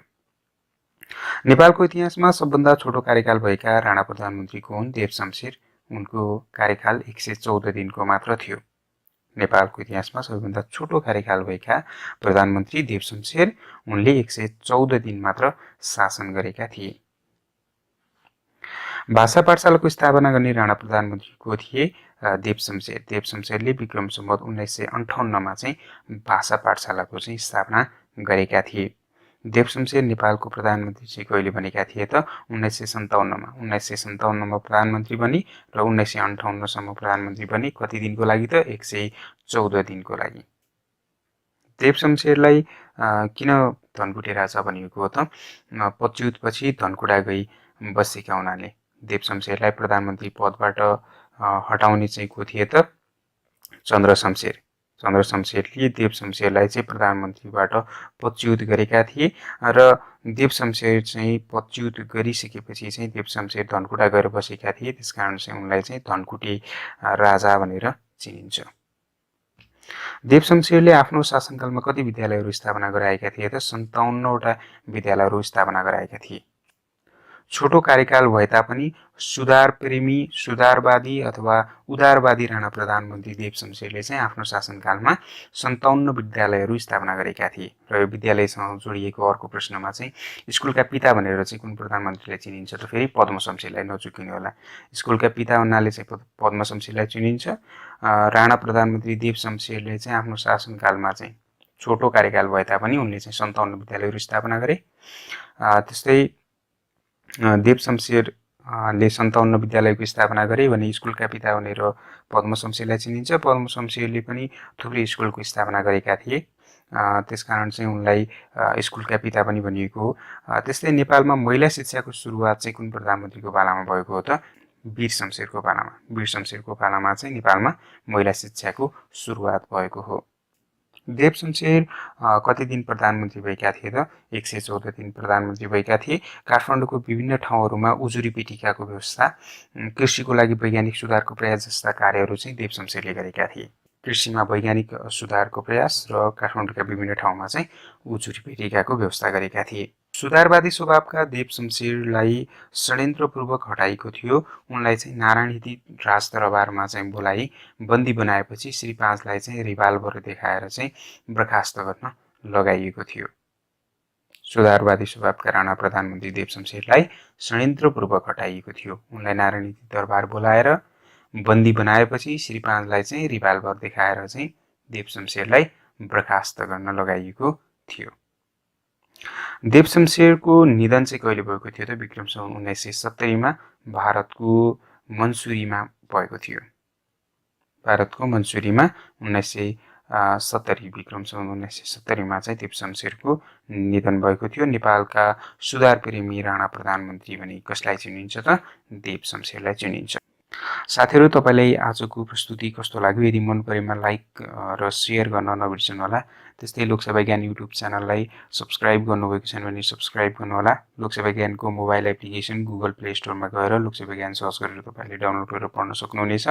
नेपालको इतिहासमा सबभन्दा छोटो कार्यकाल भएका राणा प्रधानमन्त्री को हुन्? देव शमशेर। उनको कार्यकाल 114 दिनको मात्र थियो। नेपालको इतिहासमा सबैभन्दा छोटो कार्यकाल भएका प्रधानमन्त्री देव शमशेर। उनले 114 दिन मात्र शासन गरेका थिए। भाषा पाठशालाको स्थापना गर्ने राणा प्रधानमन्त्री को थिए? देव शमशेर। देव शमशेरले विक्रम सम्वत 1958 मा चाहिँ भाषा पाठशालाको चाहिँ स्थापना गरेका थिए। देव शमशेर नेपालको प्रधानमन्त्री चाहिँ कहिले बनेका थिए त? 1957 मा। 1957 मा प्रधानमन्त्री बनी र 1958 सम्म प्रधानमन्त्री बने। कति दिनको लागि त? 114 दिनको लागि। देव शमशेरलाई किन धनकुटे राजा भनिएको हो त पदच्युतपछि धनकुटा गई बसेका हुनाले देव शमशेरलाई प्रधानमन्त्री पदबाट हटाउने चाहिँ को थिए त चन्द्र शमशेर। चन्द्र शमशेरले देव शमशेरलाई चाहिँ प्रधानमन्त्रीबाट पदच्युत गरेका थिए र देव शमशेर चाहिँ पदच्युत गरिसकेपछि चाहिँ देव शमशेर धनकुटा गएर बसेका थिए, त्यसकारण चाहिँ उनलाई चाहिँ धनकुटे राजा भनेर चिनिन्छ। देव शमशेरले आफ्नो शासनकालमा कति विद्यालयहरू स्थापना गराएका थिए त 57वटा विद्यालयहरू स्थापना गराएका थिए। छोटो कार्यकाल भए तापनि सुधारप्रेमी, सुधारवादी अथवा उदारवादी राणा प्रधानमन्त्री देव शमशेरले चाहिँ आफ्नो शासनकालमा 57 विद्यालयहरू स्थापना गरेका थिए। र यो विद्यालयसँग जोडिएको अर्को प्रश्नमा चाहिँ स्कुलका पिता भनेर चाहिँ कुन प्रधानमन्त्रीलाई चिनिन्छ त फेरि पद्म शमशेरलाई नचुकिनु होला। स्कुलका पिता हुनाले चाहिँ पद्म शमशेरलाई चिनिन्छ। राणा प्रधानमन्त्री देव शमशेरले चाहिँ आफ्नो शासनकालमा चाहिँ छोटो कार्यकाल भए तापनि उनले चाहिँ 57 विद्यालयहरू स्थापना गरे। त्यस्तै देव शमशेरले 57 विद्यालयको स्थापना गरे भने स्कुलका पिता भनेर पद्म शमशेरलाई चिनिन्छ। पद्म शमशेरले पनि थुप्रै स्कुलको स्थापना गरेका थिए, त्यसकारण चाहिँ उनलाई स्कुलका पिता पनि भनिएको हो। त्यस्तै नेपालमा महिला शिक्षाको सुरुवात चाहिँ कुन प्रधानमन्त्रीको पालामा भएको हो त वीर शमशेरको पालामा। वीर शमशेरको पालामा चाहिँ नेपालमा महिला शिक्षाको सुरुवात भएको हो। देव शमशेर कति दिन प्रधानमन्त्री भएका थिए त 114 दिन प्रधानमन्त्री भएका थिए। काठमाडौँको विभिन्न ठाउँहरूमा उजुरी पेटिकाको व्यवस्था, कृषिको लागि वैज्ञानिक सुधारको प्रयास जस्ता कार्यहरू चाहिँ देव शमशेरले गरेका थिए। कृषिमा वैज्ञानिक सुधारको प्रयास र काठमाडौँका विभिन्न ठाउँमा चाहिँ उजुरी पेटिकाको व्यवस्था गरेका थिए। सुधारवादी स्वभावका देव शमशेरलाई षड्यन्त्रपूर्वक हटाइएको थियो। उनलाई चाहिँ नारायणहिटी राजदरबारमा चाहिँ बोलाइ बन्दी बनाएपछि श्री 5लाई चाहिँ रिभाल्भर देखाएर चाहिँ बर्खास्त गर्न लगाइएको थियो। सुधारवादी स्वभावका राणा प्रधानमन्त्री देव शमशेरलाई षड्यन्त्रपूर्वक हटाइएको थियो। उनलाई नारायणहिटी दरबार बोलाएर बन्दी बनाएपछि श्री 5लाई चाहिँ रिभाल्भर देखाएर चाहिँ देव शमशेरलाई बर्खास्त गर्न लगाइएको थियो। देव शमशेरको निधन चाहिँ कहिले भएको थियो त विक्रम सम्वत 1970मा भारतको मन्सुरीमा भएको थियो। भारतको मन्सुरीमा 1970 विक्रम सम्वत 1970मा चाहिँ देव शमशेरको निधन भएको थियो। नेपालका सुधारप्रेमी राणा प्रधानमन्त्री भने कसलाई चिनिन्छ त देव शमशेरलाई चिनिन्छ। साथीहरू, तपाईँलाई आजको प्रस्तुति कस्तो लाग्यो? यदि मन परेमा लाइक र सेयर गर्न नबिर्सनु होला। त्यस्तै लोकसेवा ज्ञान युट्युब च्यानललाई सब्सक्राइब गर्नुभएको छैन भने सब्सक्राइब गर्नुहोला। लोकसेवा ज्ञानको मोबाइल एप्लिकेसन गुगल प्ले स्टोरमा गएर लोकसेवा ज्ञान सर्च गरेर तपाईँले डाउनलोड गरेर पढ्न सक्नुहुनेछ।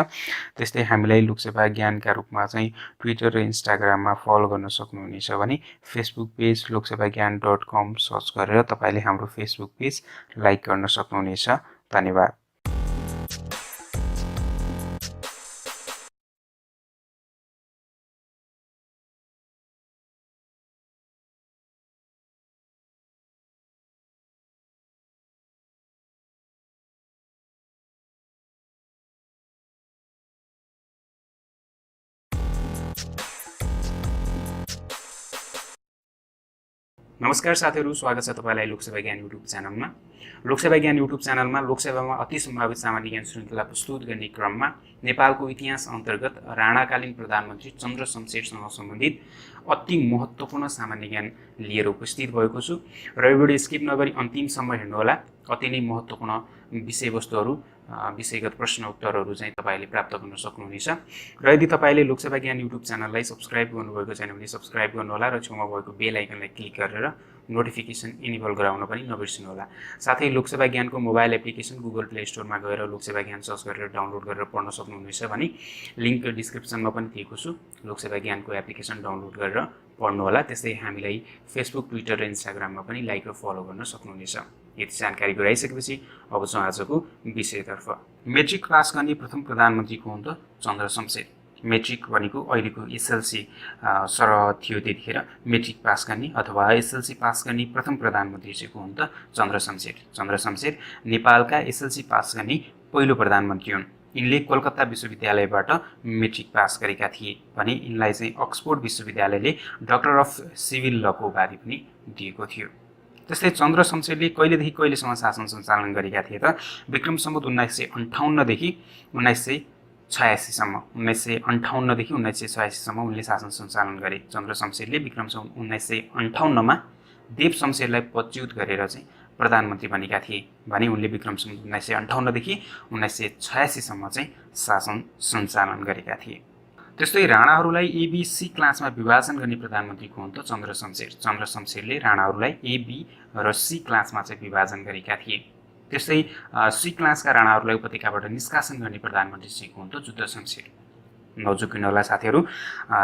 त्यस्तै हामीलाई लोकसेवा ज्ञानका रूपमा चाहिँ ट्विटर र इन्स्टाग्राममा फलो गर्न सक्नुहुनेछ भने फेसबुक पेज loksevagyaan.com सर्च गरेर तपाईँले हाम्रो फेसबुक पेज लाइक गर्न सक्नुहुनेछ। धन्यवाद। नमस्कार साथीहरू, स्वागत छ तपाईँलाई लोकसेवा ज्ञान युट्युब च्यानलमा। लोकसेवा ज्ञान युट्युब च्यानलमा लोकसेवामा अति सम्भावित सामान्य ज्ञान श्रृङ्खला प्रस्तुत गर्ने क्रममा नेपालको इतिहास अन्तर्गत राणाकालीन प्रधानमन्त्री चन्द्र शमशेरसँग सम्बन्धित अति महत्त्वपूर्ण सामान्य ज्ञान लिएर उपस्थित भएको छु र यो भिडियो स्किप नगरी अन्तिमसम्म हेर्नुहोला। अति नै महत्त्वपूर्ण विषयवस्तुहरू, विषयगत प्रश्न उत्तरहरू चाहिँ तपाईँले प्राप्त गर्न सक्नुहुनेछ। र यदि तपाईँले लोकसेवा ज्ञान युट्युब च्यानललाई सब्सक्राइब गर्नुभएको छैन भने सब्सक्राइब गर्नुहोला र छेउमा भएको बेल आइकनलाई क्लिक गरेर नोटिफिकेसन इनेबल गराउन पनि नबिर्सनुहोला। साथै लोकसेवा ज्ञानको मोबाइल एप्लिकेसन गुगल प्ले स्टोरमा गएर लोकसेवा ज्ञान सर्च गरेर डाउनलोड गरेर पढ्न सक्नुहुनेछ भने लिङ्क डिस्क्रिप्सनमा पनि दिएको छु। लोकसेवा ज्ञानको एप्लिकेसन डाउनलोड गरेर पढ्नुहोला। त्यस्तै हामीलाई फेसबुक, ट्विटर र इन्स्टाग्राममा पनि लाइक र फलो गर्न सक्नुहुनेछ। यति जानकारी गराइसकेपछि अब चाहिँ आजको विषयतर्फ। मेट्रिक पास गर्ने प्रथम प्रधानमन्त्री को हुन् त चन्द्र शमशेर। मेट्रिक भनेको अहिलेको एसएलसी सरह थियो त्यतिखेर। मेट्रिक पास गर्ने अथवा एसएलसी पास गर्ने प्रथम प्रधानमन्त्री चाहिँ को हुन् त चन्द्र शमशेर। चन्द्र शमशेर नेपालका एसएलसी पास गर्ने पहिलो प्रधानमन्त्री हुन्। यिनले कोलकाता विश्वविद्यालयबाट मेट्रिक पास गरेका थिए भने यिनलाई चाहिँ अक्सफोर्ड विश्वविद्यालयले डक्टर अफ सिभिल लको उपाधि पनि दिएको थियो। त्यस्तै चन्द्र शमशेरले कहिलेदेखि कहिलेसम्म शासन सञ्चालन गरेका थिए त विक्रम सम्वत 1958 देखि 19 1986सम्म 1958 देखि 1986 सम्म उनले शासन सञ्चालन गरे। चन्द्र शमशेरले विक्रम सम्वत 1958 मा देव शमशेरलाई पदच्युत गरेर चाहिँ प्रधानमन्त्री बनेका थिए भने उनले विक्रम सम्वत 1958 देखि 1986 सम्म चाहिँ शासन सञ्चालन गरेका थिए। त्यस्तै राणाहरूलाई ए बी सी क्लासमा विभाजन गर्ने प्रधानमन्त्री को हुन् त चन्द्र शमशेर। चन्द्र शमशेरले राणाहरूलाई ए बी र सी क्लासमा चाहिँ विभाजन गरेका थिए। त्यस्तै सी क्लासका राणाहरूलाई उपत्यकाबाट निष्कासन गर्ने प्रधानमन्त्री चाहिँ को हुन् त जुद्ध शमशेर। नजुकिनु होला साथीहरू,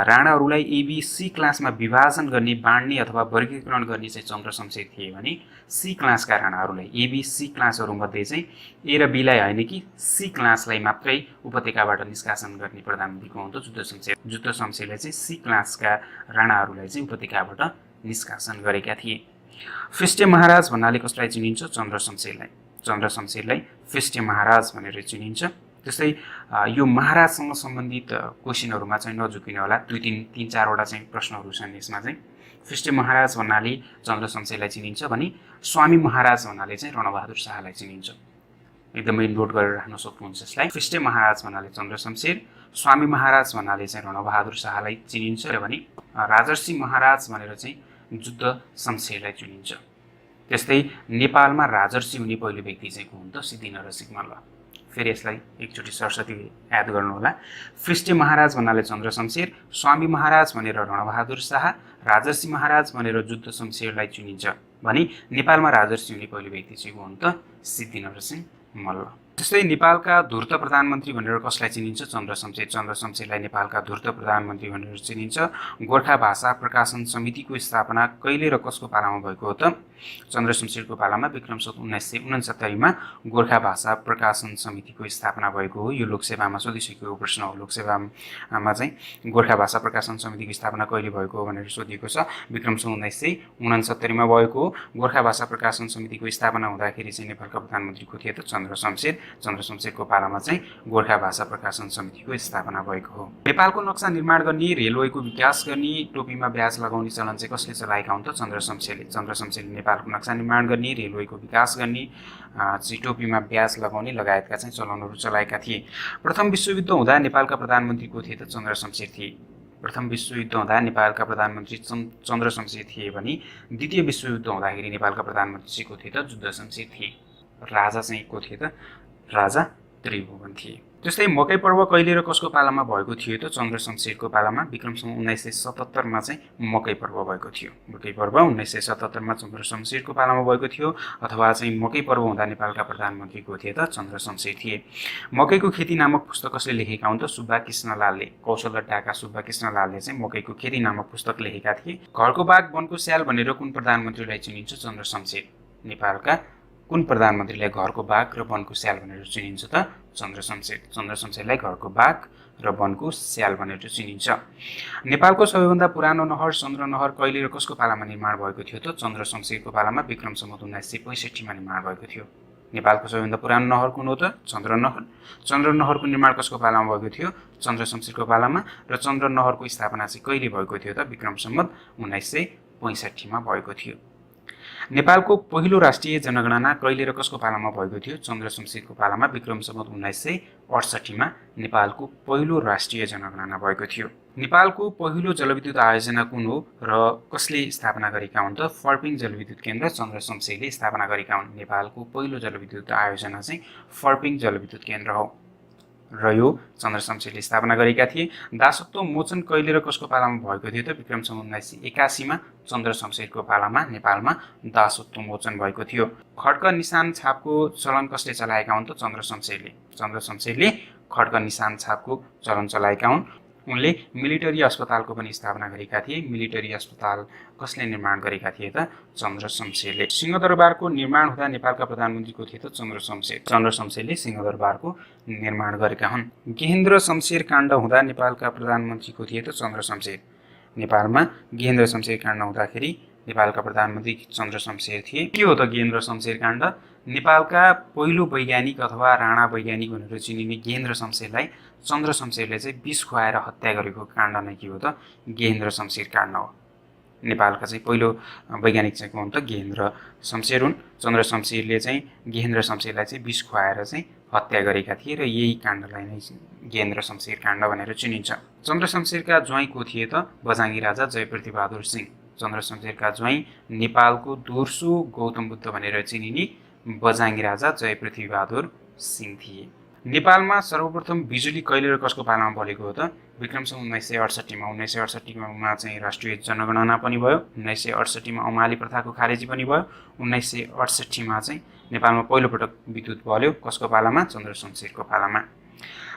राणाहरूलाई ए बी सी क्लासमा विभाजन गर्ने, बाँड्ने अथवा वर्गीकरण गर्ने चाहिँ चन्द्र शमशेर थिए भने सी क्लासका राणाहरूलाई ए बी सी क्लासहरूमध्ये चाहिँ ए र बीलाई होइन कि सी क्लासलाई मात्रै उपत्यकाबाट निष्कासन गर्ने प्रधानमन्त्री को हुन् त जुद्ध शमशेर। जुद्ध शमशेरले चाहिँ सी क्लासका राणाहरूलाई चाहिँ उपत्यकाबाट निष्कासन गरेका थिए। फिस्टे महाराज भन्नाले कसलाई चिनिन्छ? चन्द्र शमशेरलाई। चन्द्र शमशेरलाई फिस्टे महाराज भनेर चिनिन्छ। त्यस्तै यो महाराजसँग सम्बन्धित क्वेसनहरूमा चाहिँ नझुकिनु होला, तीन चारवटा चाहिँ प्रश्नहरू छन् यसमा चाहिँ। फिस्टे महाराज भन्नाले चन्द्र शमशेरलाई चिनिन्छ भने स्वामी महाराज भन्नाले चाहिँ रणबहादुर शाहलाई चिनिन्छ। एकदमै नोट गरेर राख्न सक्नुहुन्छ यसलाई। फिस्टे महाराज भन्नाले चन्द्र शमशेर, स्वामी महाराज भन्नाले चाहिँ रणबहादुर शाहलाई चिनिन्छ भने राजर्षि महाराज भनेर चाहिँ जुद्ध शमशेरलाई चिनिन्छ। त्यस्तै नेपालमा राजर्षि हुने पहिलो व्यक्ति चाहिँ को हुन् त? सिद्धिनरसिंह मल्ल। फेरि यसलाई एकचोटि सरस्वती याद गर्नु होला। फिस्टे महाराज भन्नाले चन्द्र शमशेर, स्वामी महाराज भनेर रणबहादुर शाह, राजर्षि महाराज भनेर जुद्ध शमशेरलाई चिनिन्छ भने नेपालमा राजर्षि हुने पहिलो व्यक्ति चाहिँ को हुन् त? सिद्धिनरसिंह मल्ल। त्यस्तै नेपालका धूर्त प्रधानमन्त्री भनेर कसलाई चिनिन्छ? चन्द्र शमशेर। चन्द्र शमशेरलाई नेपालका धूर्त प्रधानमन्त्री भनेर चिनिन्छ। गोर्खा भाषा प्रकाशन समितिको स्थापना कहिले र कसको पालामा भएको हो त? चन्द्र शमशेरको पालामा विक्रम सम्वत 1969 मा गोर्खा भाषा प्रकाशन समितिको स्थापना भएको हो। यो लोकसेवामा सोधिसकेको प्रश्न हो। लोकसेवामा चाहिँ गोर्खा भाषा प्रकाशन समितिको स्थापना कहिले भएको हो भनेर सोधिएको छ। विक्रम सम्वत 1969 मा भएको हो। गोर्खा भाषा प्रकाशन समितिको स्थापना हुँदाखेरि चाहिँ नेपालका प्रधानमन्त्री को थिए त? चन्द्र शमशेर। चन्द्र शमशेरको पालामा चाहिँ गोर्खा भाषा प्रकाशन समितिको स्थापना भएको हो। नेपालको नक्सा निर्माण गर्ने, रेलवेको विकास गर्ने, टोपीमा ब्याज लगाउने चलन चाहिँ कसले चलाएका हुन् त? चन्द्र शमशेरले। चन्द्र शमशेरले नेपालको नक्सा निर्माण गर्ने, रेलवेको विकास गर्ने, टोपीमा ब्याज लगाउने लगायतका चाहिँ चलनहरू चलाएका थिए। प्रथम विश्वयुद्ध हुँदा नेपालका प्रधानमन्त्री को थिए त? चन्द्र शमशेर थिए। प्रथम विश्वयुद्ध हुँदा नेपालका प्रधानमन्त्री चन्द्र शमशेर थिए भने द्वितीय विश्वयुद्ध हुँदाखेरि नेपालका प्रधानमन्त्री चाहिँ को थिए त? जुद्ध शमशेर थिए। राजा चाहिँ को थिए त? राजा त्रिभुवन थिए। त्यस्तै मकै पर्व कहिले र कसको पालामा भएको थियो त? चन्द्र शमशेरको पालामा विक्रम सम्वत 1977 मा चाहिँ मकै पर्व भएको थियो। मकै पर्व 1977 मा चन्द्र शमशेरको पालामा भएको थियो अथवा चाहिँ मकै पर्व हुँदा नेपालका प्रधानमन्त्री को थिए त? चन्द्र शमशेर थिए। मकैको खेती नामक पुस्तक कसले लेखेका हुन् त? सुब्बा कृष्णलालले। कौशल रट्टाका सुब्बा कृष्णलालले चाहिँ मकैको खेती नामक पुस्तक लेखेका थिए। घरको बाघ वनको स्याल भनेर कुन प्रधानमन्त्रीलाई चिनिन्छ? चन्द्र शमशेर। नेपालका कुन प्रधानमन्त्रीलाई घरको बाघ र वनको स्याल भनेर चिनिन्छ त? चन्द्र शमशेर। चन्द्र शमशेरलाई घरको बाघ र वनको स्याल भनेर चिनिन्छ। नेपालको सबैभन्दा पुरानो नहर चन्द्र नहर कहिले र कसको पालामा निर्माण भएको थियो त? चन्द्र शमशेरको पालामा विक्रम सम्वत 1965 मा निर्माण भएको थियो। नेपालको सबैभन्दा पुरानो नहर कुन हो त? चन्द्र नहर। चन्द्र नहरको निर्माण कसको पालामा भएको थियो? चन्द्र शमशेरको पालामा। र चन्द्र नहरको स्थापना चाहिँ कहिले भएको थियो त? विक्रम सम्वत 1965 मा भएको थियो। नेपालको पहिलो राष्ट्रिय जनगणना कहिले र कसको पालामा भएको थियो? चन्द्र शमशेरको पालामा विक्रम सम्वत 1968 मा नेपालको पहिलो राष्ट्रिय जनगणना भएको थियो। नेपालको पहिलो जलविद्युत आयोजना कुन हो र कसले स्थापना गरेका हुन् त? फर्पिङ जलविद्युत केन्द्र चन्द्र शमशेरले स्थापना गरेका हुन्। नेपालको पहिलो जलविद्युत आयोजना चाहिँ फर्पिङ जलविद्युत केन्द्र हो र यो चन्द्र शमशेरले स्थापना गरेका थिए। दासत्व मोचन कहिले र कसको पालामा भएको थियो त? विक्रम सम्वत 1981 मा चन्द्र शमशेरको पालामा नेपालमा दासत्व मोचन भएको थियो। खड्ग निशान छापको चलन कसले चलाएका हुन् त? चन्द्र शमशेरले। चन्द्र शमशेरले खड्ग निशान छापको चलन चलाएका हुन्। उनले मिलिटरी अस्पतालको पनि स्थापना गरेका थिए। मिलिटरी अस्पताल कसले निर्माण गरेका थिए त? चन्द्र शमशेरले। सिंहदरबारको निर्माण हुँदा नेपालका प्रधानमन्त्री को थिए त? चन्द्र शमशेर। चन्द्र शमशेरले सिंहदरबारको निर्माण गरेका हुन्। गेहेन्द्र शमशेर काण्ड हुँदा नेपालका प्रधानमन्त्री को थिए त? चन्द्र शमशेर। नेपालमा गेहेन्द्र शमशेर काण्ड हुँदाखेरि नेपालका प्रधानमन्त्री चन्द्र शमशेर थिए। के हो त गेहेन्द्र शमशेर काण्ड? नेपालका पहिलो वैज्ञानिक अथवा राणा वैज्ञानिक भनेर चिनिने गेहेन्द्र शमशेरलाई चन्द्र शमशेरले चाहिँ विष खुवाएर हत्या गरेको काण्ड नै के हो त? गेहेन्द्र शमशेर काण्ड हो। नेपालका चाहिँ पहिलो वैज्ञानिक चाहिँ को हुन् त गेहेन्द्र शमशेर हुन्। चन्द्र शमशेरले चाहिँ गेहेन्द्र शमशेरलाई चाहिँ विष खुवाएर चाहिँ हत्या गरेका थिए र यही काण्डलाई नै गेहेन्द्र शमशेर काण्ड भनेर चिनिन्छ। चन्द्र शमशेरका ज्वाइँ को थिए त बझाङ्गी राजा जयपृथ्वी बहादुर सिंह। चन्द्र शमशेरका ज्वाइँ नेपालको दोस्रो गौतम बुद्ध भनेर चिनिने बझाङ्गी राजा जयपृथ्वी बहादुर सिंह थिए। नेपालमा सर्वप्रथम बिजुली कहिले र कसको पालामा बलेको हो त? विक्रमसम्म 1968 मा। 1968 मा चाहिँ राष्ट्रिय जनगणना पनि भयो। 1968 मा औमाली प्रथाको खारेजी पनि भयो। 1968 मा चाहिँ नेपालमा पहिलोपटक विद्युत बल्यो कसको पालामा? चन्द्र शमशेरको पालामा।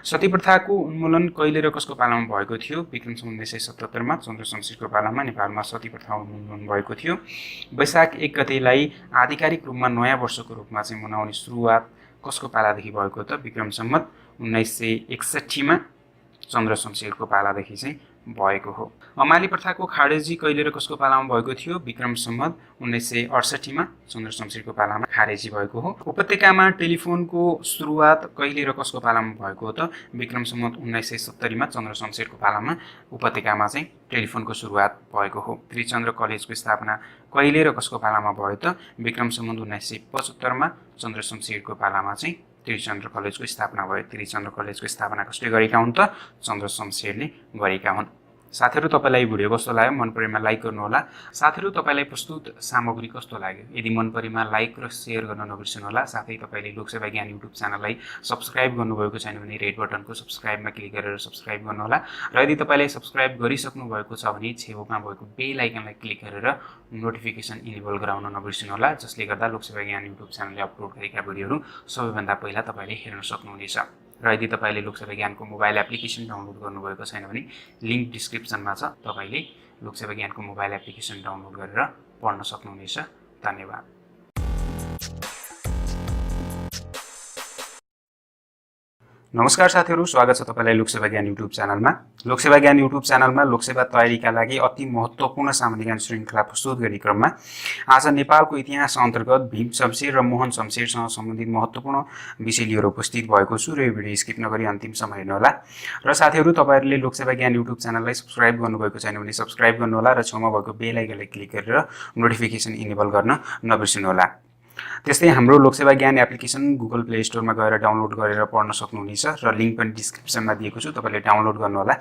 सती प्रथाको उन्मूलन कहिले र कसको पालामा भएको थियो? विक्रमसम्म 1977 मा चन्द्र शमशेरको पालामा नेपालमा सती प्रथा उन्मूलन भएको थियो। वैशाख 1 गतेलाई आधिकारिक रूपमा नयाँ वर्षको रूपमा चाहिँ मनाउने सुरुवात कसको पालादेखि भएको त? विक्रम सम्वत 1961 मा चन्द्र शमशेरको पालादेखि चाहिँ भएको हो। औमाली प्रथाको खारेजी कहिले र कसको पालामा भएको थियो? विक्रम सम्वत 1968 मा चन्द्र शमशेरको पालामा खारेजी भएको हो। उपत्यकामा टेलिफोनको सुरुवात कहिले र कसको पालामा भएको हो त? विक्रम सम्वत 1970 मा चन्द्र शमशेरको पालामा उपत्यकामा चाहिँ टेलिफोनको सुरुवात भएको हो। त्रिचन्द्र कलेजको स्थापना कहिले र कसको पालामा भयो त? विक्रम सम्वत 1975 मा चन्द्र शमशेरको पालामा चाहिँ त्रिचन्द्र कलेजको स्थापना भयो। त्रिचन्द्र कलेजको स्थापना कसले गरेका हुन् त? चन्द्र शमशेरले गरेका हुन्। साथीहरू तपाईलाई भिडियो कस्तो लाग्यो? मन परेमा लाइक गर्नुहोला। साथीहरू तपाईलाई प्रस्तुत सामग्री कस्तो लाग्यो? यदि मन परेमा लाइक र शेयर गर्न नबिर्सनुहोला। साथै तपाईले लोकसेवा ज्ञान युट्युब च्यानललाई सब्स्क्राइब गर्नुभएको छैन भने रेड बटनको सब्स्क्राइबमा क्लिक गरेर सब्स्क्राइब गर्नुहोला र यदि तपाईले सब्स्क्राइब गरिसक्नु भएको छ भने छेउमा भएको बेल आइकनलाई क्लिक गरेर नोटिफिकेसन इनेबल गराउन नबिर्सनुहोला, जसले गर्दा लोकसेवा ज्ञान युट्युब च्यानलले अपलोड गरेका भिडियोहरू सबैभन्दा पहिला तपाईले हेर्न सक्नुहुनेछ। र यदि तपाईले लोकसेवा ज्ञानको मोबाइल एप्लिकेसन डाउनलोड गर्नुभएको छैन भने लिंक डिस्क्रिप्सनमा छ, तपाईले लोकसेवा ज्ञानको मोबाइल एप्लिकेसन डाउनलोड गरेर पढ्न सक्नुहुनेछ। धन्यवाद। नमस्कार साथीहरू, स्वागत छ तपाईलाई लोकसेवा ज्ञान युट्युब च्यानलमा। लोकसेवा ज्ञान युट्युब च्यानलमा लोकसेवा तयारीका लागि अति महत्त्वपूर्ण सामान्य ज्ञान श्रृङ्खला प्रस्तुत गर्ने क्रममा आज नेपालको इतिहास अन्तर्गत भीम शमशेर र मोहन शमशेरसँग सम्बन्धित महत्त्वपूर्ण विषय लिएर उपस्थित भएको छु र यो भिडियो स्किप नगरी अन्तिमसम्म हेर्नुहोला। र साथीहरू तपाईहरुले लोकसेवा ज्ञान युट्युब च्यानललाई सब्स्क्राइब गर्नुभएको छैन भने सब्स्क्राइब गर्नुहोला र छेउमा भएको बेल आइकनलाई क्लिक गरेर नोटिफिकेसन इनेबल गर्न नबिर्सनुहोला। त्यस्तै हाम्रो लोकसेवा ज्ञान एप्लिकेसन गुगल प्ले स्टोरमा गएर डाउनलोड गरेर पढ्न सक्नुहुनेछ र लिंक पनि डिस्क्रिप्सनमा दिएको छु, तपाईले डाउनलोड गर्नुहोला।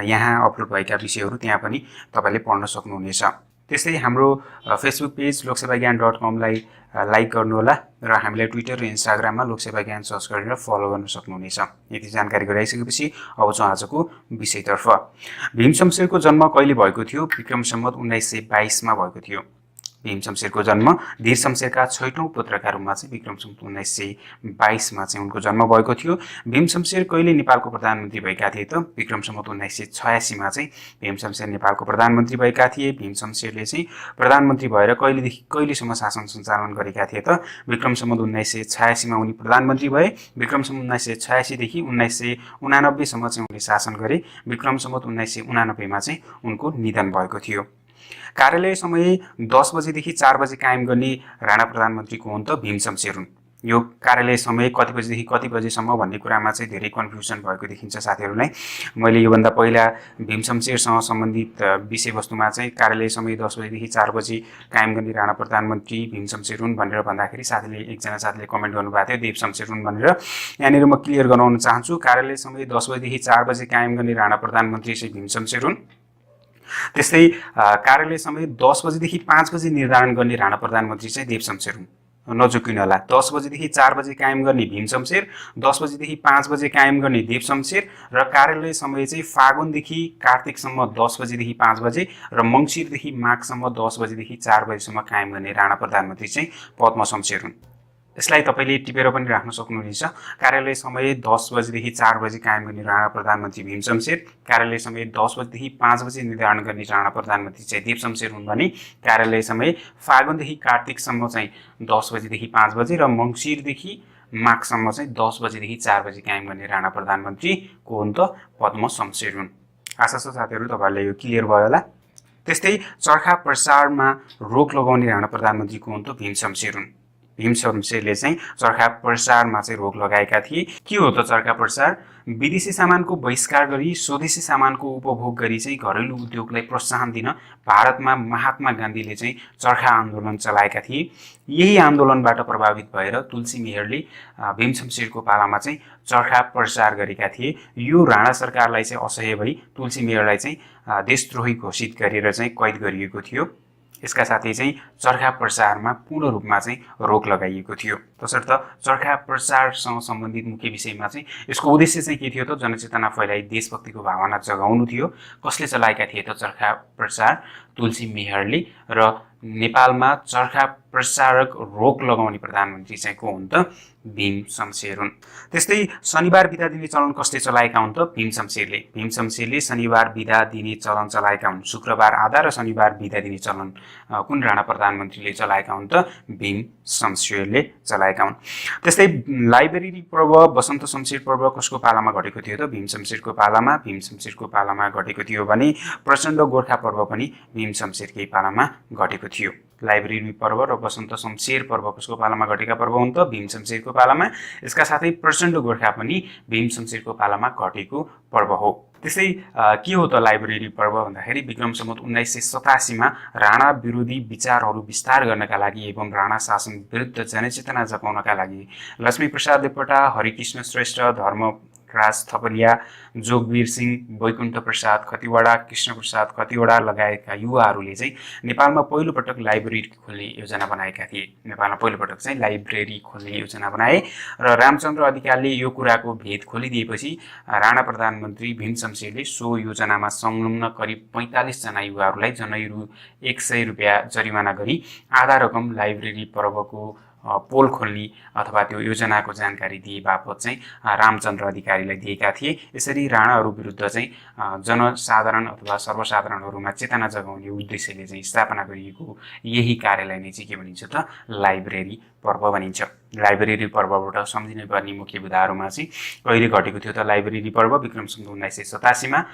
यहाँ अपलोड भएका विषयहरू त्यहाँ पनि तपाईले पढ्न सक्नुहुनेछ। त्यस्तै हाम्रो फेसबुक पेज loksevagyaan.com लाई लाइक गर्नुहोला र हामीलाई ट्विटर र इन्स्टाग्राममा लोकसेवा ज्ञान सर्च गरेर फलो गर्न सक्नुहुनेछ। यति जानकारी गराइसकेपछि अब चाहिँ आजको विषयतर्फ। भीम शमशेरको जन्म कहिले भएको थियो? विक्रम सम्वत 1922 मा भएको थियो। भीम शमशेरको जन्म धीर शमशेरका 6औं पुत्रका रूपमा चाहिँ विक्रम सम्वत 1922 मा चाहिँ उनको जन्म भएको थियो। भीम शमशेर कहिले नेपालको प्रधानमन्त्री भएका थिए त? विक्रम सम्वत 1986 मा चाहिँ भीम शमशेर नेपालको प्रधानमन्त्री भएका थिए। भीम शमशेरले चाहिँ प्रधानमन्त्री भएर कहिलेदेखि कहिलेसम्म शासन सञ्चालन गरेका थिए त? विक्रम सम्वत 1986 मा उनी प्रधानमन्त्री भए। विक्रम सम्वत 1986 देखि 1989 सम्म चाहिँ उनले शासन गरे। विक्रम सम्वत 1989 मा चाहिँ उनको निधन भएको थियो। कार्यालय समय 10 बजेदेखि 4 बजे कायम गर्ने राणा प्रधानमन्त्री को हुन् त? भीम शमशेर हुन्। यो कार्यालय समय कति बजेदेखि कति बजेसम्म भन्ने कुरामा चाहिँ धेरै कन्फ्युजन भएको देखिन्छ साथीहरूलाई। मैले योभन्दा पहिला भीम शमशेरसँग सम्बन्धित विषयवस्तुमा चाहिँ कार्यालय समय 10 बजेदेखि 4 बजे कायम गर्ने राणा प्रधानमन्त्री भीम शमशेर हुन् भनेर भन्दाखेरि एकजना साथीले कमेन्ट गर्नुभएको थियो देव शमशेर हुन् भनेर। यहाँनिर म क्लियर गराउन चाहन्छु, कार्यालय समय 10 बजेदेखि 4 बजे कायम गर्ने राणा प्रधानमन्त्री चाहिँ भीम शमशेर हुन्। त्यस्तै कार्यालय समय 10 बजेदेखि 5 बजे निर्धारण गर्ने राणा प्रधानमन्त्री चाहिँ देव शमशेर हुन्। नचुकिनु होला, 10 बजेदेखि 4 बजे कायम गर्ने भीम शमशेर, 10 बजेदेखि 5 बजे कायम गर्ने देव शमशेर र कार्यालय समय चाहिँ फागुनदेखि कार्तिकसम्म 10 बजेदेखि 5 बजे र मङ्सिरदेखि माघसम्म 10 बजेदेखि 4 बजेसम्म कायम गर्ने राणा प्रधानमन्त्री चाहिँ पद्म शमशेर हुन्। यसलाई तपाईले टिपेर पनि राख्न सक्नुहुनेछ। कार्यालय समय 10 बजेदेखि 4 बजे कायम गर्ने राणा प्रधानमन्त्री भीम शमशेर, कार्यालय समय 10 बजेदेखि 5 बजे निर्धारण गर्ने राणा प्रधानमन्त्री चाहिँ देव शमशेर हुन् भने कार्यालय समय फागुनदेखि कार्तिकसम्म चाहिँ 10 बजेदेखि 5 बजे र मङ्सिरदेखि माघसम्म चाहिँ 10 बजेदेखि 4 बजे कायम गर्ने राणा प्रधानमन्त्री को हुन् त? पद्म शमशेर हुन्। आशा छ साथीहरू तपाईहरुलाई यो क्लियर भयो होला। त्यस्तै चरखा प्रसारमा रोक लगाउने राणा प्रधानमन्त्री को हुन् त? भीम शमशेर हुन्। भीम शमशेरले चाहिँ चरखा प्रसारमा चाहिँ रोक लगाएका थिए। के हो त चरखा प्रसार? विदेशी सामानको बहिष्कार गरी स्वदेशी सामानको उपभोग गरी चाहिँ घरेलु उद्योगलाई प्रोत्साहन दिन भारतमा महात्मा गान्धीले चाहिँ चरखा आन्दोलन चलाएका थिए। यही आन्दोलनबाट प्रभावित भएर तुलसी मेहरले भीम शमशेरको पालामा चाहिँ चरखा प्रसार गरेका थिए। यो राणा सरकारलाई चाहिँ असह्य भई तुलसी मेहरलाई चाहिँ देशद्रोही घोषित गरेर चाहिँ कैद गरिएको थियो। यसका साथै चाहिँ चरखा प्रसारमा पूर्ण रूपमा चाहिँ रोक लगाइएको थियो। तसर्थ चरखा प्रसारसँग सम्बन्धित मुख्य विषयमा चाहिँ यसको उद्देश्य चाहिँ के थियो त? जनचेतना फैलाई देशभक्तिको भावना जगाउनु थियो। कसले चलाएका थिए त चरखा प्रसार? तुलसी मेहरले। र नेपालमा चरखा प्रसारक रोक लगाउने प्रधानमन्त्री चाहिँ को हुन् त? भीम शमशेर हुन्। त्यस्तै शनिबार बिदा दिने चलन कसले चलाएका हुन् त? भीम शमशेरले। भीम शमशेरले शनिबार बिदा दिने चलन चलाएका हुन्। शुक्रबार आधा र शनिबार बिदा दिने चलन कुन राणा प्रधानमन्त्रीले चलाएका हुन् त? भीम शमशेरले चलाएका हुन्। त्यस्तै लाइब्रेरी पर्व वसन्त शमशेर पर्व कसको पालामा घटेको थियो त? भीम शमशेरको पालामा। भीम शमशेरको पालामा घटेको थियो भने प्रचण्ड गोर्खा पर्व पनि भीम शमशेरकै पालामा घटेको थियो। लाइब्रेरी पर्व र वसन्त शमशेर पर्व कसको पालामा घटेका पर्व हुन् त? भीम शमशेरको पालामा। यसका साथै प्रचण्ड गोर्खा पनि भीम शमशेरको पालामा घटेको पर्व हो। त्यसै के हो त लाइब्रेरी पर्व भन्दाखेरि विक्रम सम्वत 1987 मा राणा विरोधी विचारहरू विस्तार गर्नका लागि एवं राणा शासन विरुद्ध जनचेतना जगाउनका लागि लक्ष्मीप्रसाद देवकोटा, हरिकृष्ण श्रेष्ठ, धर्मराज थपलिया, जोगवीर सिंह, वैकुण्ठ प्रसाद खतिवडा, कृष्णप्रसाद खतिवडा लगायतका युवाहरूले चाहिँ नेपालमा पहिलोपटक लाइब्रेरी खोल्ने योजना बनाएका थिए। नेपालमा पहिलोपटक चाहिँ लाइब्रेरी खोल्ने योजना बनाए र रामचन्द्र अधिकारीले यो कुराको भेद खोलिदिएपछि राणा प्रधानमन्त्री भीम शमशेरले सो योजनामा संलग्न करिब 45 जना युवाहरूलाई जनैरू 100 रुपियाँ जरिवाना गरी आधा रकम लाइब्रेरी पर्वको पोल खोल्ने अथवा त्यो योजनाको जानकारी दिए बापत चाहिँ रामचन्द्र अधिकारीलाई दिएका थिए। यसरी राणाहरू विरुद्ध चाहिँ जनसाधारण अथवा सर्वसाधारणहरूमा चेतना जगाउने उद्देश्यले चाहिँ स्थापना गरिएको यही कार्यालय नै चाहिँ के भनिन्छ त? लाइब्रेरी पर्व भनिन्छ। लाइब्रेरी पर्वबाट सम्झिने पर्ने मुख्य विधाहरूमा चाहिँ कहिले घटेको थियो त लाइब्रेरी पर्व? विक्रम सम्वत 1987 मा।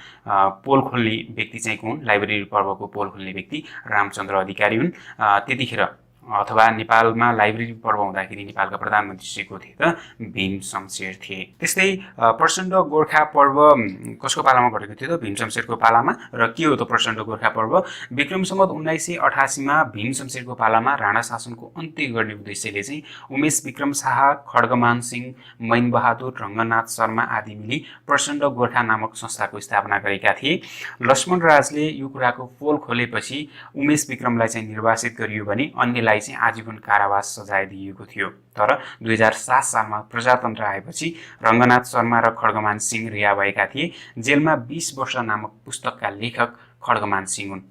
पोल खोल्ने व्यक्ति चाहिँ को हुन्? लाइब्रेरी पर्वको पोल खोल्ने व्यक्ति रामचन्द्र अधिकारी हुन्। त्यतिखेर अथवा नेपालमा लाइब्रेरी पर्व हुँदाखेरि नेपालका प्रधानमन्त्री चाहिँ को थिए त? भीम शमशेर थिए। त्यस्तै प्रचण्ड गोर्खा पर्व कसको पालामा घटेको थियो त? भीम शमशेरको पालामा। र के हो त प्रचण्ड गोर्खा पर्व? विक्रम सम्वत 1988 मा भीम शमशेरको पालामा राणा शासनको अन्त्य गर्ने उद्देश्यले चाहिँ उमेश विक्रम शाह, खड्गमान सिंह, मैन बहादुर, रङ्गनाथ शर्मा आदि मिली प्रचण्ड गोर्खा नामक संस्थाको स्थापना गरेका थिए। लक्ष्मण राजले यो कुराको पोल खोलेपछि उमेश विक्रमलाई चाहिँ निर्वासित गरियो भने अन्यलाई चाहिँ आजीवन कारावास सजाय दिइएको थियो। तर 2007 सालमा प्रजातन्त्र आएपछि रङ्गनाथ शर्मा र खड्गमान सिंह रिहा भएका थिए। जेलमा 20 वर्ष नामक पुस्तकका लेखक खड्गमान सिंह हुन्।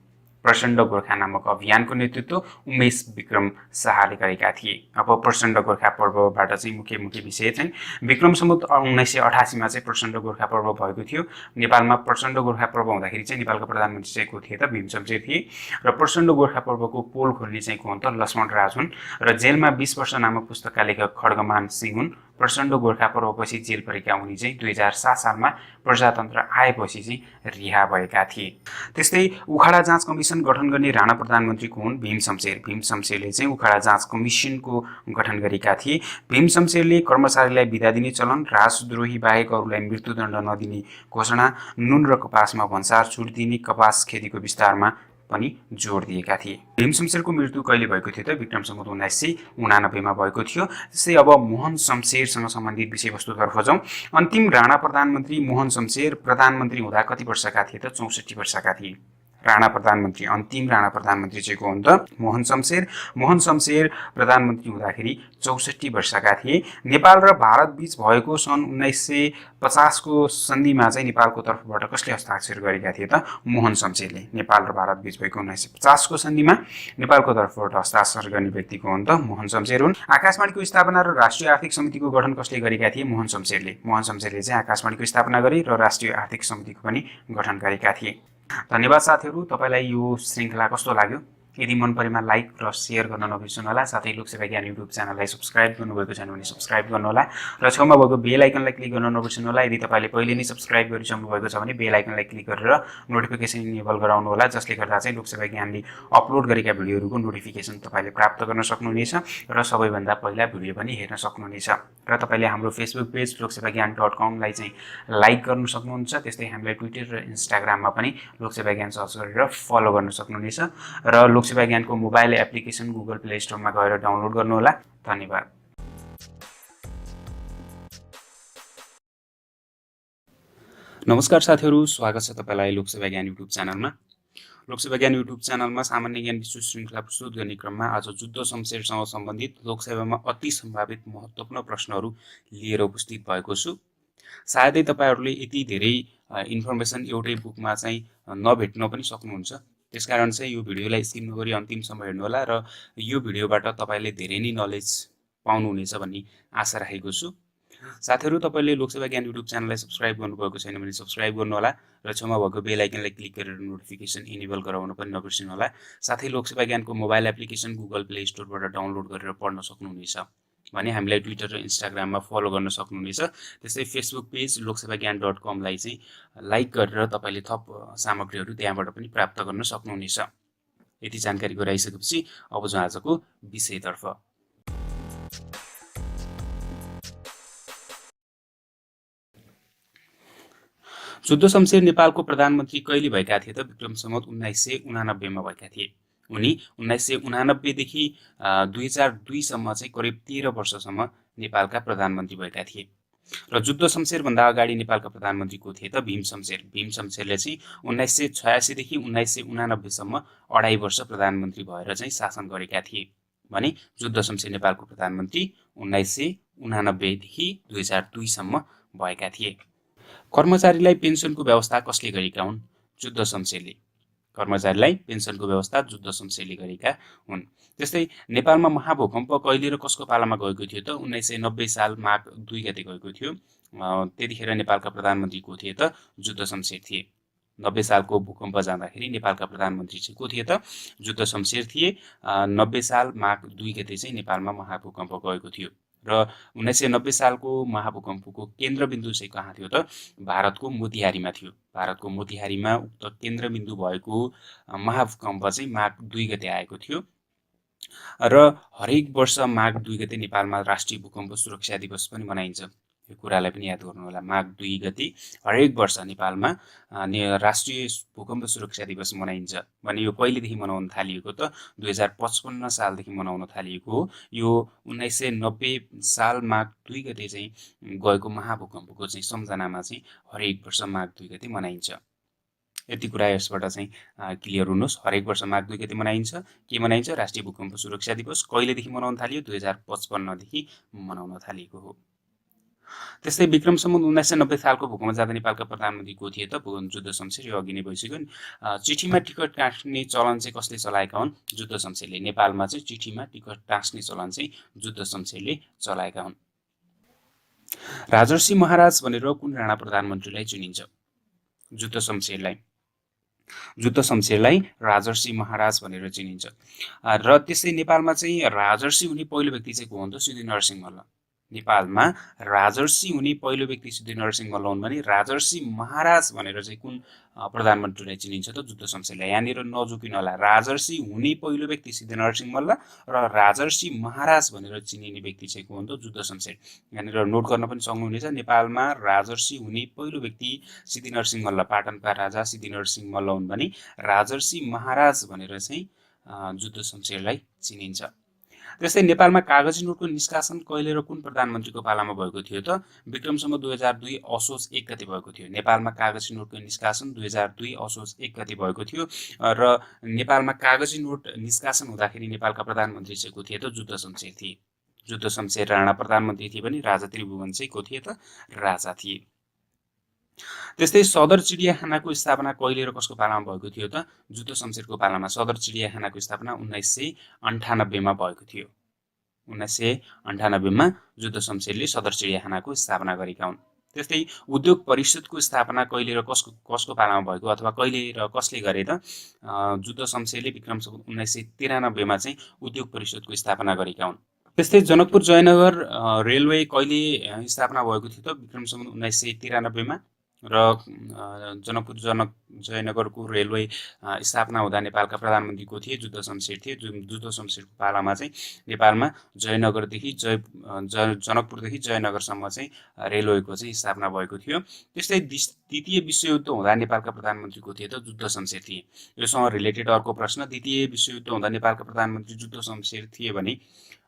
प्रचण्ड गोर्खा नामक अभियानको नेतृत्व उमेश विक्रम शाहले गरेका थिए। अब प्रचण्ड गोर्खा पर्वबाट चाहिँ मुख्य विषय चाहिँ विक्रम सम्वत 1988 मा चाहिँ प्रचण्ड गोर्खा पर्व भएको थियो। नेपालमा प्रचण्ड गोर्खा पर्व हुँदाखेरि चाहिँ नेपालका प्रधानमन्त्री चाहिँ को थिए त? भीम शमशेर थिए। र प्रचण्ड गोर्खा पर्वको पोल खोल्ने चाहिँ को हुन् त? लक्ष्मण राज हुन्। र जेलमा 20 वर्ष नामक पुस्तकका लेखक खड्गमान सिंह हुन्। प्रचण्ड गोर्खा पर्वपछि जेल परेका उनी चाहिँ 2007 सालमा प्रजातन्त्र आएपछि चाहिँ रिहा भएका थिए। त्यस्तै उखाडा जाँच कमिसन गठन गर्ने राणा प्रधानमन्त्री को हुन्? भीम शमशेर। भीम शमशेरले चाहिँ उखाडा जाँच कमिसनको गठन गरेका थिए। भीम शमशेरले कर्मचारीलाई बिदा दिने चलन, राजद्रोही बाहेक अरूलाई मृत्युदण्ड नदिने घोषणा, नुन र कपासमा भन्सार छुट दिने, कपास खेतीको विस्तारमा पनि जोड दिएका थिए। भीम शमशेरको मृत्यु कहिले भएको थियो त? विक्रम सम्वत 1989 मा भएको थियो। त्यसै अब मोहन शमशेरसँग सम्बन्धित विषयवस्तुतर्फ जाउँ। अन्तिम राणा प्रधानमन्त्री मोहन शमशेर प्रधानमन्त्री हुँदा कति वर्षका थिए त? 64 वर्षका थिए। राणा प्रधानमन्त्री अन्तिम राणा प्रधानमन्त्री चाहिँ को हुन् त? मोहन शमशेर। मोहन शमशेर प्रधानमन्त्री हुँदाखेरि 64 वर्षका थिए। नेपाल र भारत बीच भएको सन् 1950 को सन्धिमा चाहिँ नेपालको तर्फबाट कसले हस्ताक्षर गरेका थिए त? मोहन शमशेरले। नेपाल र भारत बीच भएको 1950 को सन्धिमा नेपालको तर्फबाट हस्ताक्षर गर्ने व्यक्ति को हुन् त? मोहन शमशेर हुन्। आकाशवाणीको स्थापना र राष्ट्रिय आर्थिक समितिको गठन कसले गरेका थिए? मोहन शमशेरले। मोहन शमशेरले चाहिँ आकाशवाणीको स्थापना गरे र राष्ट्रिय आर्थिक समितिको पनि गठन गरेका थिए। धन्यवाद साथीहरू। तपाईलाई यो श्रृङ्खला कस्तो लाग्यो? यदि मन परेमा लाइक र सेयर गर्न नबिर्सनुहोला। साथै लोकसेवा ज्ञान युट्युब च्यानललाई सब्स्क्राइब गर्नुभएको छैन भने सब्स्क्राइब गर्नुहोला र छेउमा भएको बेल आइकनलाई क्लिक गर्न नबिर्सनुहोला। यदि तपाईँले पहिले नै सब्स्क्राइब गरिसक्नु भएको छ भने बेल आइकनलाई क्लिक गरेर नोटिफिकेसन इनेबल गराउनुहोला, जसले गर्दा चाहिँ लोकसेवा ज्ञानले अपलोड गरेका भिडियोहरूको नोटिफिकेसन तपाईँले प्राप्त गर्न सक्नुहुनेछ र सबैभन्दा पहिला भिडियो पनि हेर्न सक्नुहुनेछ। र तपाईँले हाम्रो फेसबुक पेज लोकसेवाज्ञान.com लाई चाहिँ लाइक गर्न सक्नुहुन्छ। त्यस्तै हामीलाई ट्विटर र इन्स्टाग्राममा पनि लोकसेवा ज्ञान सर्च गरेर फलो गर्न सक्नुहुनेछ र लोकसेवा ज्ञानको मोबाइल एप्लिकेसन गुगल प्ले स्टोरमा गएर डाउनलोड गर्नुहोला। धन्यवाद। नमस्कार साथीहरू, स्वागत छ तपाईँलाई लोकसेवा ज्ञान युट्युब च्यानलमा। लोकसेवा ज्ञान युट्युब च्यानलमा सामान्य ज्ञान विश्व श्रृङ्खला प्रस्तुत गर्ने क्रममा आज जुद्ध शमशेरसँग सम्बन्धित लोकसेवामा अति सम्भावित महत्त्वपूर्ण प्रश्नहरू लिएर उपस्थित भएको छु। सायदै तपाईँहरूले यति धेरै इन्फर्मेसन एउटै बुकमा चाहिँ नभेट्न पनि सक्नुहुन्छ। त्यसकारण चाहिँ यो भिडियोलाई स्किप नगरी अन्तिमसम्म हेर्नुहोला र यो भिडियोबाट तपाईँले धेरै नै नलेज पाउनुहुनेछ भन्ने आशा राखेको छु। साथीहरू, तपाईँले लोकसेवा ज्ञान युट्युब च्यानललाई सब्स्क्राइब गर्नुभएको छैन भने सब्स्क्राइब गर्नुहोला र छेउमा भएको बेल आइकनलाई क्लिक गरेर नोटिफिकेसन इनेबल गराउन पनि नबिर्सिनुहोला। साथै लोकसेवा ज्ञानको मोबाइल एप्लिकेसन गुगल प्ले स्टोरबाट डाउनलोड गरेर पढ्न सक्नुहुनेछ भने हामीलाई ट्विटर र इन्स्टाग्राममा फलो गर्न सक्नुहुनेछ। त्यस्तै फेसबुक पेज लोकसेवाज्ञान.com लाई चाहिँ लाइक गरेर तपाईँले थप सामग्रीहरू त्यहाँबाट पनि प्राप्त गर्न सक्नुहुनेछ। यति जानकारी गराइसकेपछि अब जो आजको विषयतर्फ। जुद्ध शमशेर नेपालको प्रधानमन्त्री कहिले भएका थिए त? विक्रम सम्वत 1989 मा भएका थिए। उनी 1989 देखि 2002 सम्म चाहिँ करिब 13 वर्षसम्म नेपालका प्रधानमन्त्री भएका थिए। र जुद्ध शमशेरभन्दा अगाडि नेपालका प्रधानमन्त्री को थिए त? भीम शमशेर। भीम शमशेरले चाहिँ 1986 देखि 1989 सम्म 2.5 वर्ष प्रधानमन्त्री भएर चाहिँ शासन गरेका थिए भने जुद्ध शमशेर नेपालको प्रधानमन्त्री 1989 देखि 2002 सम्म भएका थिए। कर्मचारीलाई पेन्सनको व्यवस्था कसले गरेका हुन्? जुद्ध शमशेरले। कर्मचारीलाई पेन्सनको व्यवस्था जुद्ध शमशेरले गरेका हुन्। त्यस्तै नेपालमा महाभूकम्प कहिले र कसको पालामा गएको थियो त? 1990 साल माघ 2 गते गएको थियो। त्यतिखेर नेपालका प्रधानमन्त्री को थिए त? जुद्ध शमशेर थिए। 90 सालको भूकम्प जाँदाखेरि नेपालका प्रधानमन्त्री चाहिँ को थिए त? जुद्ध शमशेर थिए। 90 साल माघ 2 गते चाहिँ नेपालमा महाभूकम्प गएको थियो र 1990 सालको महाभूकम्पको केन्द्रबिन्दु चाहिँ कहाँ थियो त? भारतको मोतिहारीमा थियो। भारतको मोतिहारीमा उक्त केन्द्रबिन्दु भएको महाभूकम्प चाहिँ माघ 2 गते आएको थियो र हरेक वर्ष माघ 2 गते नेपालमा राष्ट्रिय भूकम्प सुरक्षा दिवस पनि मनाइन्छ। यो कुरालाई पनि याद गर्नुहोला। माघ 2 गते हरेक वर्ष नेपालमा राष्ट्रिय भूकम्प सुरक्षा दिवस मनाइन्छ भने यो कहिलेदेखि मनाउन थालिएको त? 2055 सालदेखि मनाउन थालिएको हो। यो 1990 साल माघ 2 गते चाहिँ गएको महाभूकम्पको चाहिँ सम्झनामा चाहिँ हरेक वर्ष माघ 2 गते मनाइन्छ। यति कुरा यसबाट चाहिँ क्लियर हुनुहोस्। हरेक वर्ष माघ 2 गते मनाइन्छ। के मनाइन्छ? राष्ट्रिय भूकम्प सुरक्षा दिवस। कहिलेदेखि मनाउन थालियो? 2055 देखि मनाउन थालिएको हो। त्यस्तै विक्रम सम्वत 1990 सालको भूकम्प जाँदा नेपालका प्रधानमन्त्री को थिए त? जुद्ध शमशेर। यो अघि नै भइसक्यो नि। चिठीमा टिकट काट्ने चलन चाहिँ कसले चलाएका हुन्? जुद्ध शमशेरले। नेपालमा चाहिँ चिठीमा टिकट टाँस्ने चलन चाहिँ जुद्ध शमशेरले चलाएका हुन्। राजर्षि महाराज भनेर कुन राणा प्रधानमन्त्रीलाई चिनिन्छ? जुद्ध शमशेरलाई। जुद्ध शमशेरलाई राजर्षि महाराज भनेर चिनिन्छ। र त्यसै नेपालमा चाहिँ राजर्षि हुने पहिलो व्यक्ति चाहिँ को हुन् त? सिद्धिनरसिंह मल्ल। नेपालमा राजर्षि हुने पहिलो व्यक्ति सिद्धिनरसिंह मल्ल हुन् भने राजर्षि महाराज भनेर चाहिँ कुन प्रधानमन्त्रीलाई चिनिन्छ त? जुद्ध शमशेरलाई। यहाँनिर नजुकिनुहोला। राजर्षि हुने पहिलो व्यक्ति सिद्धिनरसिंह मल्ल र राजर्षि महाराज भनेर चिनिने व्यक्ति चाहिँ को हुन् त? जुद्ध शमशेर। यहाँनिर नोट गर्न पनि सक्नुहुनेछ। नेपालमा राजर्षि हुने पहिलो व्यक्ति सिद्धिनरसिंह मल्ल, पाटनका राजा सिद्धिनरसिंह मल्ल हुन् भने राजर्षि महाराज भनेर चाहिँ जुद्ध शमशेरलाई चिनिन्छ। त्यस्तै नेपालमा कागजी नोटको निष्कासन कहिले र कुन प्रधानमन्त्रीको पालामा भएको थियो त? विक्रम सम्वत 2002 असोज 1 गते भएको थियो। नेपालमा कागजी नोटको निष्कासन 2002 असोज 1 गते भएको थियो र नेपालमा कागजी नोट निष्कासन हुँदाखेरि नेपालका प्रधानमन्त्री चाहिँ को थिए त? जुद्ध शमशेर थिए। जुद्ध शमशेर राणा प्रधानमन्त्री थिए भने राजा त्रिभुवन चाहिँ को थिए त? राजा थिए। त्यस्तै सदर चिडियाखानाको स्थापना कहिले र कसको पालामा भएको थियो त? जुद्ध शमशेरको पालामा सदर चिडियाखानाको स्थापना 1998 मा भएको थियो। 1998 मा जुद्ध शमशेरले सदर चिडियाखानाको स्थापना गरेका हुन्। त्यस्तै उद्योग परिषदको स्थापना कहिले र कसको पालामा भएको अथवा कहिले र कसले गरे त जुद्ध शमशेरले विक्रम सम्वत 1993 चाहिँ उद्योग परिषदको स्थापना गरेका हुन्। त्यस्तै जनकपुर जयनगर रेलवे कहिले स्थापना भएको थियो त विक्रम सम्वत 1993 र जनकपुर जयनगरको रेलवे स्थापना हुँदा नेपालका प्रधानमन्त्री को थिए? जुद्ध शमशेर थिए। जुद्ध शमशेरको पालामा चाहिँ नेपालमा जयनगरदेखि जनकपुरदेखि जयनगरसम्म चाहिँ रेलवेको चाहिँ स्थापना भएको थियो। त्यस्तै द्वितीय विश्वयुद्ध हुँदा नेपालका प्रधानमन्त्री को थिए त? जुद्ध शमशेर थिए। योसँग रिलेटेड अर्को प्रश्न, द्वितीय विश्वयुद्ध हुँदा नेपालका प्रधानमन्त्री जुद्ध शमशेर थिए भने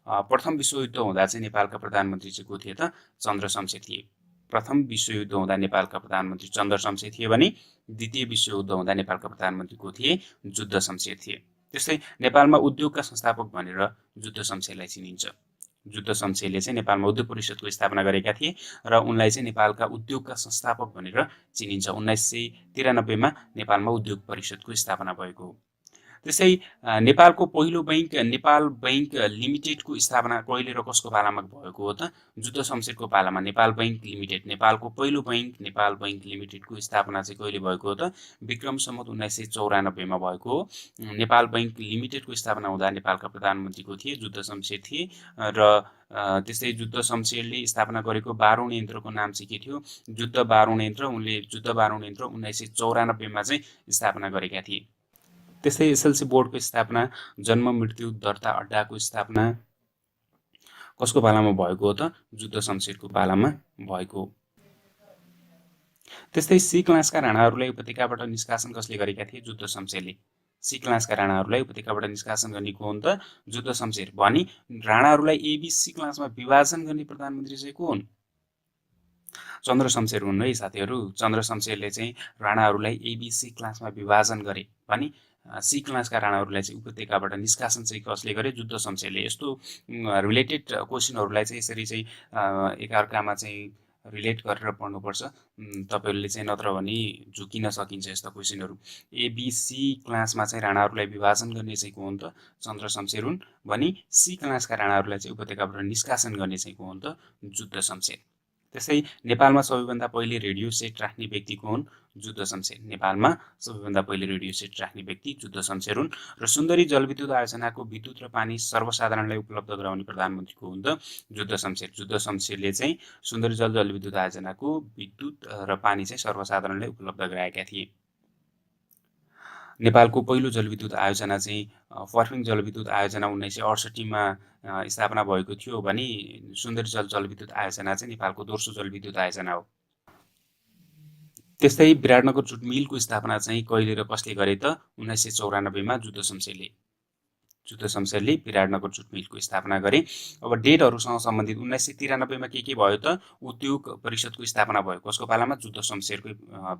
प्रथम विश्वयुद्ध हुँदा चाहिँ नेपालका प्रधानमन्त्री चाहिँ को थिए त? चन्द्र शमशेर थिए। प्रथम विश्वयुद्ध हुँदा नेपालका प्रधानमन्त्री चन्द्र शमशेर थिए भने द्वितीय विश्वयुद्ध हुँदा नेपालका प्रधानमन्त्री को थिए? जुद्ध शमशेर थिए। त्यस्तै नेपालमा उद्योगका संस्थापक भनेर जुद्ध शमशेरलाई चिनिन्छ। जुद्ध शमशेरले चाहिँ नेपालमा उद्योग परिषदको स्थापना गरेका थिए र उनलाई चाहिँ नेपालका उद्योगका संस्थापक भनेर चिनिन्छ। 1993 नेपालमा उद्योग परिषदको स्थापना भएको हो। त्यसै नेपालको पहिलो बैंक नेपाल बैंक लिमिटेडको स्थापना कहिले र कसको पालामा भएको हो त? जुद्ध शमशेरको पालामा नेपाल बैंक लिमिटेड, नेपालको पहिलो बैंक नेपाल बैंक लिमिटेडको स्थापना चाहिँ कहिले भएको हो त? विक्रम सम्वत 1994 मा भएको हो। नेपाल बैंक लिमिटेडको स्थापना हुँदा नेपालका प्रधानमन्त्री को थिए? जुद्ध शमशेर थिए। र त्यस्तै जुद्ध शमशेरले स्थापना गरेको बारुण यन्त्रको नाम चाहिँ के थियो? जुद्ध बारुण यन्त्र। उनले जुद्ध बारुण यन्त्र 1994 मा चाहिँ स्थापना गरेका थिए। त्यस्तै एसएलसी बोर्डको स्थापना, जन्म मृत्यु दर्ता अड्डाको स्थापना कसको पालामा भएको हो त? जुद्ध शमशेरको पालामा भएको हो। त्यस्तै सी क्लासका राणाहरूलाई उपत्यकाबाट निष्कासन कसले गरेका थिए? जुद्ध शमशेरले। सी क्लासका राणाहरूलाई उपत्यकाबाट निष्कासन गर्ने को हुन् त? जुद्ध शमशेर। भनी राणाहरूलाई एबीसी क्लासमा विभाजन गर्ने प्रधानमन्त्री चाहिँ को हुन्? चन्द्र शमशेर हुन् है साथीहरू। चन्द्र शमशेरले चाहिँ राणाहरूलाई एबीसी क्लासमा विभाजन गरे भने सी क्लासका राणाहरूलाई चाहिँ उपत्यकाबाट निष्कासन चाहिँ कसले गरे? जुद्ध शमशेरले। यस्तो रिलेटेड क्वेसनहरूलाई चाहिँ यसरी चाहिँ एकअर्कामा चाहिँ रिलेट गरेर पढ्नुपर्छ तपाईँहरूले चाहिँ, नत्र भने झुकिन सकिन्छ यस्ता क्वेसनहरू। एबीसी क्लासमा चाहिँ राणाहरूलाई विभाजन गर्ने चाहिँ को हुन् त? चन्द्र शमशेर हुन्। भनी सी क्लासका राणाहरूलाई चाहिँ उपत्यकाबाट निष्कासन गर्ने चाहिँ को हुन् त? जुद्ध शमशेर। त्यसै नेपालमा सबैभन्दा पहिले रेडियो सेट राख्ने व्यक्ति को हुन्? जुद्ध शमशेर। नेपालमा सबैभन्दा पहिले रेडियो सेट राख्ने व्यक्ति जुद्ध शमशेर हुन्। र सुन्दरी जलविद्युत आयोजनाको विद्युत र पानी सर्वसाधारणलाई उपलब्ध गराउने प्रधानमन्त्री को हुन् त? जुद्ध शमशेर। जुद्ध शमशेरले चाहिँ सुन्दरी जलविद्युत आयोजनाको विद्युत र पानी चाहिँ सर्वसाधारणलाई उपलब्ध गराएका थिए। नेपालको पहिलो जलविद्युत आयोजना चाहिँ फर्पिङ जलविद्युत आयोजना 1968 मा स्थापना भएको थियो भने सुन्दरी जलविद्युत आयोजना चाहिँ नेपालको दोस्रो जलविद्युत आयोजना हो। त्यस्तै विराटनगर जुट मिलको स्थापना चाहिँ कहिले र कसले गरे त? 1994 मा जुद्ध शमशेरले। जुद्ध शमशेरले विराटनगर जुट मिलको स्थापना गरे। अब डेटहरूसँग सम्बन्धित 1993 मा के भयो त? उद्योग परिषदको स्थापना भयो। कसको पालामा? जुद्ध शमशेरकै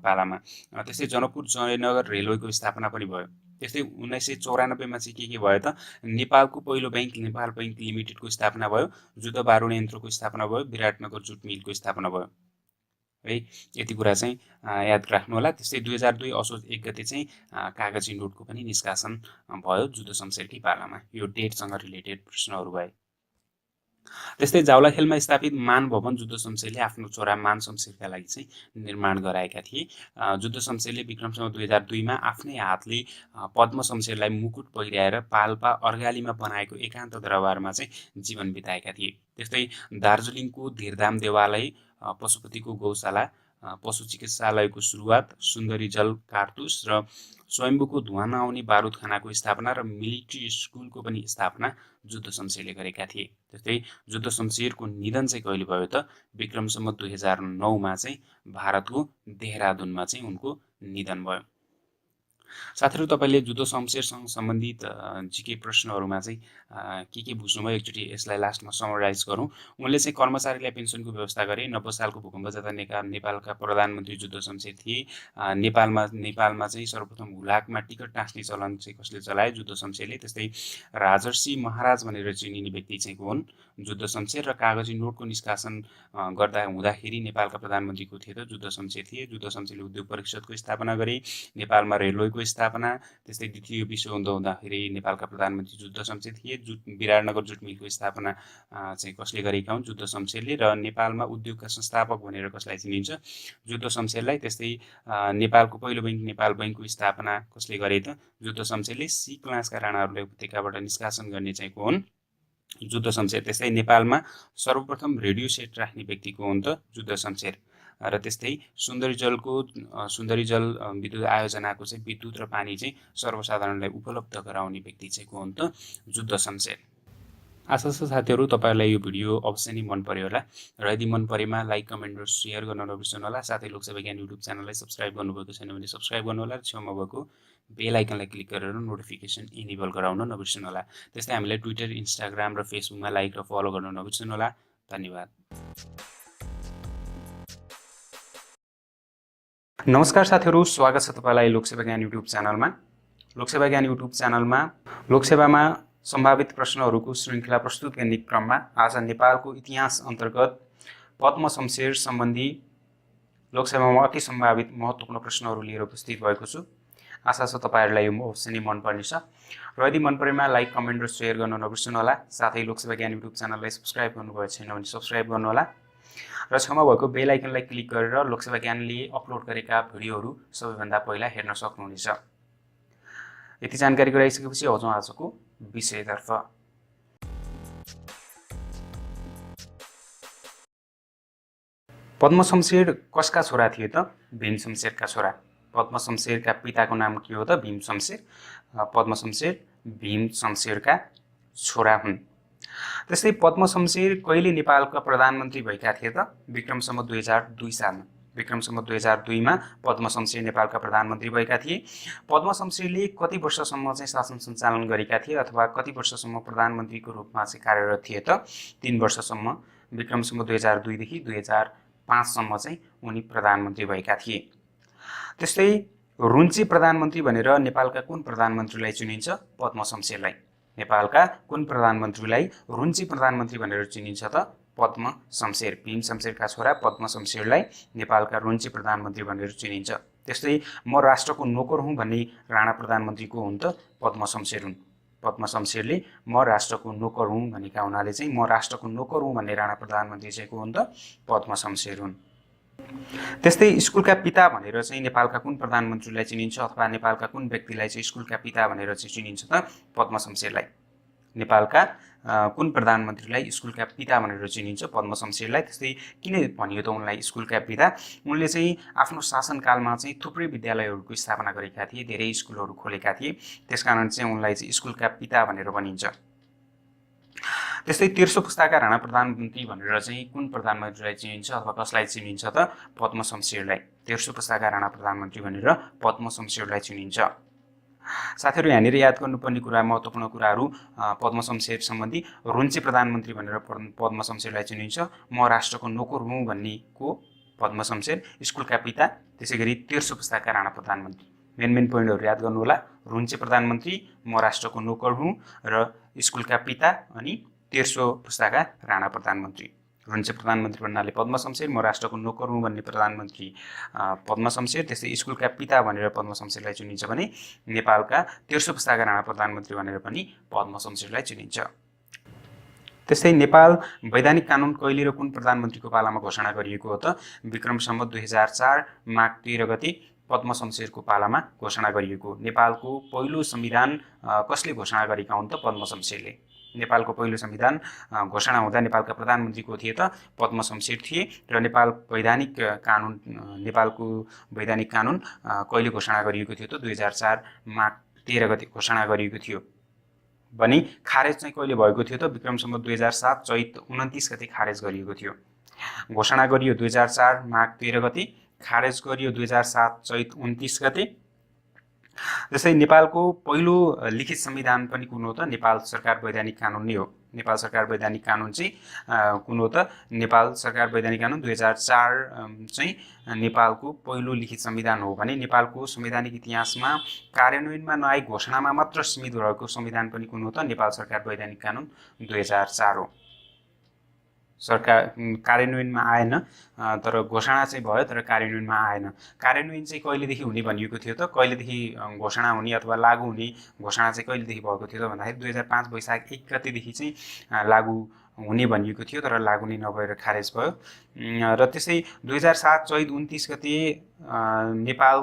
पालामा। त्यस्तै जनकपुर जयनगर रेलवेको स्थापना पनि भयो। त्यस्तै 1994 मा चाहिँ के भयो त? नेपालको पहिलो बैंक नेपाल बैंक लिमिटेडको स्थापना भयो। जुद्ध बारुण यन्त्रको स्थापना भयो। विराटनगर जुट मिलको स्थापना भयो है। यति कुरा चाहिँ याद राख्नु होला। त्यस्तै 2002 असोज 1 गते चाहिँ कागजी नोटको पनि निष्कासन भयो जुद्ध शमशेरकै पालामा। यो डेटसँग रिलेटेड प्रश्नहरू भए। त्यस्तै जावलाखेलमा स्थापित मान भवन जुद्ध शमशेरले आफ्नो छोरा मान शमशेरका लागि चाहिँ निर्माण गराएका थिए। जुद्ध शमशेरले विक्रम सम्वत 2002 मा आफ्नै हातले पद्म शमशेरलाई मुकुट पहिर्याएर पाल्पा अर्गालीमा बनाएको एकान्त दरबारमा चाहिँ जीवन बिताएका थिए। त्यस्तै दार्जिलिङको धीरधाम देवालय, पशुपतिको गौशाला, पशु चिकित्सालयको सुरुवात, सुन्दरी जल कारतुस र स्वयम्भूको धुवाँ नआउने बारुदखानाको स्थापना र मिलिट्री स्कुलको पनि स्थापना जुद्ध शमशेरले गरेका थिए। त्यस्तै जुद्ध शमशेरको निधन चाहिँ कहिले भयो त? विक्रम सम्वत 2009 मा चाहिँ भारतको देहरादुनमा चाहिँ उनको निधन भयो। साथीहरू तपाईँले जुद्ध शमशेरसँग सम्बन्धित जीके प्रश्नहरूमा चाहिँ के बुझ्नुभयो एकचोटि यसलाई लास्टमा समराइज गरौँ। उनले चाहिँ कर्मचारीलाई पेन्सनको व्यवस्था गरे। 90 सालको भूकम्प जाँदा नेपालका प्रधानमन्त्री जुद्ध शमशेर थिए। नेपालमा चाहिँ सर्वप्रथम हुलाकमा टिकट टाँस्ने चलन चाहिँ कसले चलाए? जुद्ध शमशेरले। त्यस्तै राजर्षि महाराज भनेर चिनिने व्यक्ति चाहिँ को हुन्? जुद्ध शमशेर। र कागजी नोटको निष्कासन हुँदाखेरि नेपालका प्रधानमन्त्री को थिए त? जुद्ध शमशेर थिए। जुद्ध शमशेरले उद्योग परिषदको स्थापना गरे। नेपालमा रेलवेको स्थापना, त्यस्तै द्वितीय विश्वयुद्ध हुँदाखेरि नेपालका प्रधानमन्त्री जुद्ध शमशेर थिए। विराटनगर जुट मिलको स्थापना चाहिँ कसले गरेका हुन्? जुद्ध शमशेरले। र नेपालमा उद्योगका संस्थापक भनेर कसलाई चिनिन्छ? जुद्ध शमशेरलाई। त्यस्तै नेपालको पहिलो बैङ्क नेपाल बैङ्कको स्थापना कसले गरे त? जुद्ध शमशेरले। सी क्लासका राणाहरूलाई उपत्यकाबाट निष्कासन गर्ने चाहिँ को हुन्? जुद्ध शमशेर। त्यस्तै नेपालमा सर्वप्रथम रेडियो सेट राख्ने व्यक्ति को हुन् त? जुद्ध शमशेर। र त्यस्तै सुन्दरी जल विद्युत आयोजनाको चाहिँ विद्युत र पानी चाहिँ सर्वसाधारणलाई उपलब्ध गराउने व्यक्ति चाहिँ को हुन् त? जुद्ध शमशेर। आशा छ साथीहरू तपाईँहरूलाई यो भिडियो अवश्य नै मन पर्यो होला र यदि मन परेमा लाइक कमेन्ट र सेयर गर्न नबिर्सनु होला। साथै लोकसेवा ज्ञान युट्युब च्यानललाई सब्स्क्राइब गर्नुभएको छैन भने सब्स्क्राइब गर्नु होला र छेउमा भएको बेल आइकनलाई क्लिक गरेर नोटिफिकेसन इनेबल गराउन नबिर्सनु होला। त्यस्तै हामीलाई ट्विटर, इन्स्टाग्राम र फेसबुकमा लाइक र फलो गर्न नबिर्सनु होला। धन्यवाद। नमस्कार साथीहरू, स्वागत छ तपाईँलाई लोकसेवा ज्ञान युट्युब च्यानलमा। लोकसेवा ज्ञान युट्युब च्यानलमा लोकसेवामा सम्भावित प्रश्नहरूको श्रृङ्खला प्रस्तुत गर्ने क्रममा आज नेपालको इतिहास अन्तर्गत पद्म शमशेर सम्बन्धी लोकसेवामा अति सम्भावित महत्त्वपूर्ण प्रश्नहरू लिएर उपस्थित भएको छु। आशा छ तपाईँहरूलाई यो अवश्य नै मन पर्नेछ र यदि मन परेमा लाइक कमेन्ट र सेयर गर्न नबिर्सनु होला। साथै लोकसेवा ज्ञान युट्युब च्यानललाई सब्स्क्राइब गर्नुभएको छैन भने सब्स्क्राइब गर्नु होला र छेउमा भएको बेल आइकनलाई क्लिक गरेर लोकसेवा ज्ञानले अपलोड गरेका भिडियोहरू सबैभन्दा पहिला हेर्न सक्नुहुनेछ। यति जानकारी गराइसकेपछि आउँछौँ आजको विषयतर्फ। पद्म शमशेर कसका छोरा थिए त? भीम शमशेरका छोरा। पद्म शमशेरका पिताको नाम के हो त? भीम शमशेर। पद्म शमशेर भीम शमशेरका छोरा हुन्। त्यस्तै पद्म शमशेर कहिले नेपालका प्रधानमन्त्री भएका थिए त? विक्रम सम्वत 2002 सालमा। विक्रम सम्वत 2002 मा पद्म शमशेर नेपालका प्रधानमन्त्री भएका थिए। पद्म शमशेरले कति वर्षसम्म चाहिँ शासन सञ्चालन गरेका थिए अथवा कति वर्षसम्म प्रधानमन्त्रीको रूपमा चाहिँ कार्यरत थिए त? 3 वर्षसम्म। विक्रम सम्वत 2002 देखि 2005 सम्म चाहिँ उनी प्रधानमन्त्री भएका थिए। त्यस्तै रुन्ची प्रधानमन्त्री भनेर नेपालका कुन प्रधानमन्त्रीलाई चिनिन्छ? पद्म शमशेरलाई। नेपालका कुन प्रधानमन्त्रीलाई रुन्ची प्रधानमन्त्री भनेर चिनिन्छ त? पद्म शमशेर। भीम शमशेरका छोरा पद्म शमशेरलाई नेपालका रुन्ची प्रधानमन्त्री भनेर चिनिन्छ। त्यस्तै म राष्ट्रको नोकर हुँ भन्ने राणा प्रधानमन्त्री को हुन् त? पद्म शमशेर हुन्। पद्म शमशेरले म राष्ट्रको नोकर हुँ भनेका हुनाले चाहिँ म राष्ट्रको नोकर हुँ भन्ने राणा प्रधानमन्त्री चाहिँ को हुन् त? पद्म शमशेर हुन्। त्यस्तै स्कुलका पिता भनेर चाहिँ नेपालका कुन प्रधानमन्त्रीलाई चिनिन्छ अथवा नेपालका कुन व्यक्तिलाई चाहिँ स्कुलका पिता भनेर चाहिँ चिनिन्छ त? पद्म शमशेरलाई। नेपालका कुन प्रधानमन्त्रीलाई स्कुलका पिता भनेर चिनिन्छ? पद्म शमशेरलाई। त्यस्तै किन भनियो त उनलाई स्कुलका पिता? उनले चाहिँ आफ्नो शासनकालमा चाहिँ थुप्रै विद्यालयहरूको स्थापना गरेका थिए, धेरै स्कुलहरू खोलेका थिए, त्यसकारण चाहिँ उनलाई चाहिँ स्कुलका पिता भनेर भनिन्छ। त्यस्तै तेस्रो पुस्ताका राणा प्रधानमन्त्री भनेर चाहिँ कुन प्रधानमन्त्रीलाई चिनिन्छ अथवा कसलाई चिनिन्छ त? पद्म शमशेरलाई। तेस्रो पुस्ताका राणा प्रधानमन्त्री भनेर पद्म शमशेरलाई चिनिन्छ। साथीहरू, यहाँनिर याद गर्नुपर्ने कुरा, महत्त्वपूर्ण कुराहरू पद्म शमशेर सम्बन्धी रुन्ची प्रधानमन्त्री भनेर पद्म शमशेरलाई चिनिन्छ। म राष्ट्रको नोकर हुँ भन्ने को? पद्म शमशेर। स्कुलका पिता, त्यसै गरी तेस्रो पुस्ताका राणा प्रधानमन्त्री। मेन पोइन्टहरू याद गर्नु होला। रुन्ची प्रधानमन्त्री, म राष्ट्रको नोकर हुँ र स्कुलका पिता अनि तेस्रो पुस्ताका राणा प्रधानमन्त्री। रुन्ची प्रधानमन्त्री भन्नाले पद्म शमशेर, म राष्ट्रको नोकर हुँ भन्ने प्रधानमन्त्री पद्म शमशेर। त्यस्तै स्कुलका पिता भनेर पद्म शमशेरलाई चिनिन्छ भने नेपालका तेस्रो पुस्ताका राणा प्रधानमन्त्री भनेर पनि पद्म शमशेरलाई चिनिन्छ। त्यस्तै नेपाल वैधानिक कानुन कहिले र कुन प्रधानमन्त्रीको पालामा घोषणा गरिएको हो त? विक्रम सम्वत 2004 माघ 13 गते पद्म शमशेरको पालामा घोषणा गरिएको। नेपालको पहिलो संविधान कसले घोषणा गरेका हुन् त? पद्म शमशेरले। नेपालको पहिलो संविधान घोषणा हुँदा नेपालका प्रधानमन्त्री को थिए त? पद्म शमशेर थिए। र नेपालको वैधानिक कानुन कहिले घोषणा गरिएको थियो त? 2004 माघ 13 गते घोषणा गरिएको थियो भने खारेज चाहिँ कहिले भएको थियो त? विक्रम सम्वत 2007 चैत 29 गते खारेज गरिएको थियो। घोषणा गरियो 2004 माघ 13 गते, खारेज गरियो 2007 चैत 29 गते। जस्तै नेपालको पहिलो लिखित संविधान पनि कुन हो त? नेपाल सरकार वैधानिक कानुन नै हो। नेपाल सरकार वैधानिक कानुन चाहिँ कुन हो त? नेपाल सरकार वैधानिक कानुन 2004 चाहिँ नेपालको पहिलो लिखित संविधान हो भने नेपालको संवैधानिक इतिहासमा कार्यान्वयनमा नआई घोषणामा मात्र सीमित भएको संविधान पनि कुन हो त? नेपाल सरकार वैधानिक कानुन 2004 हो। सरकार कार्यान्वयनमा आएन, तर घोषणा चाहिँ भयो तर कार्यान्वयनमा आएन। कार्यान्वयन चाहिँ कहिलेदेखि हुने भनिएको थियो त, कहिलेदेखि घोषणा हुने अथवा लागू हुने घोषणा चाहिँ कहिलेदेखि भएको थियो त भन्दाखेरि 2005 वैशाख 1 गतेदेखि चाहिँ लागू हुने भनिएको थियो, तर लागू नै नभएर खारेज भयो। र त्यसै 2007 चैत 29 गते नेपाल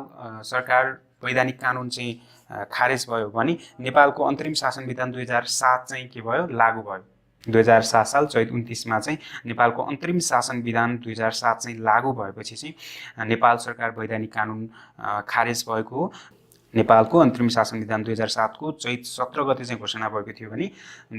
सरकार वैधानिक कानुन चाहिँ खारेज भयो भने नेपालको अन्तरिम शासन विधान 2007 चाहिँ के भयो, लागू भयो। 2007 साल चैत 29मा चाहिँ नेपालको अन्तरिम शासन विधान 2007 चाहिँ लागू भएपछि चाहिँ नेपाल सरकार वैधानिक कानुन खारेज भएको हो। नेपालको अन्तरिम शासन विधान 2007 को चैत 17 गते चाहिँ घोषणा भएको थियो भने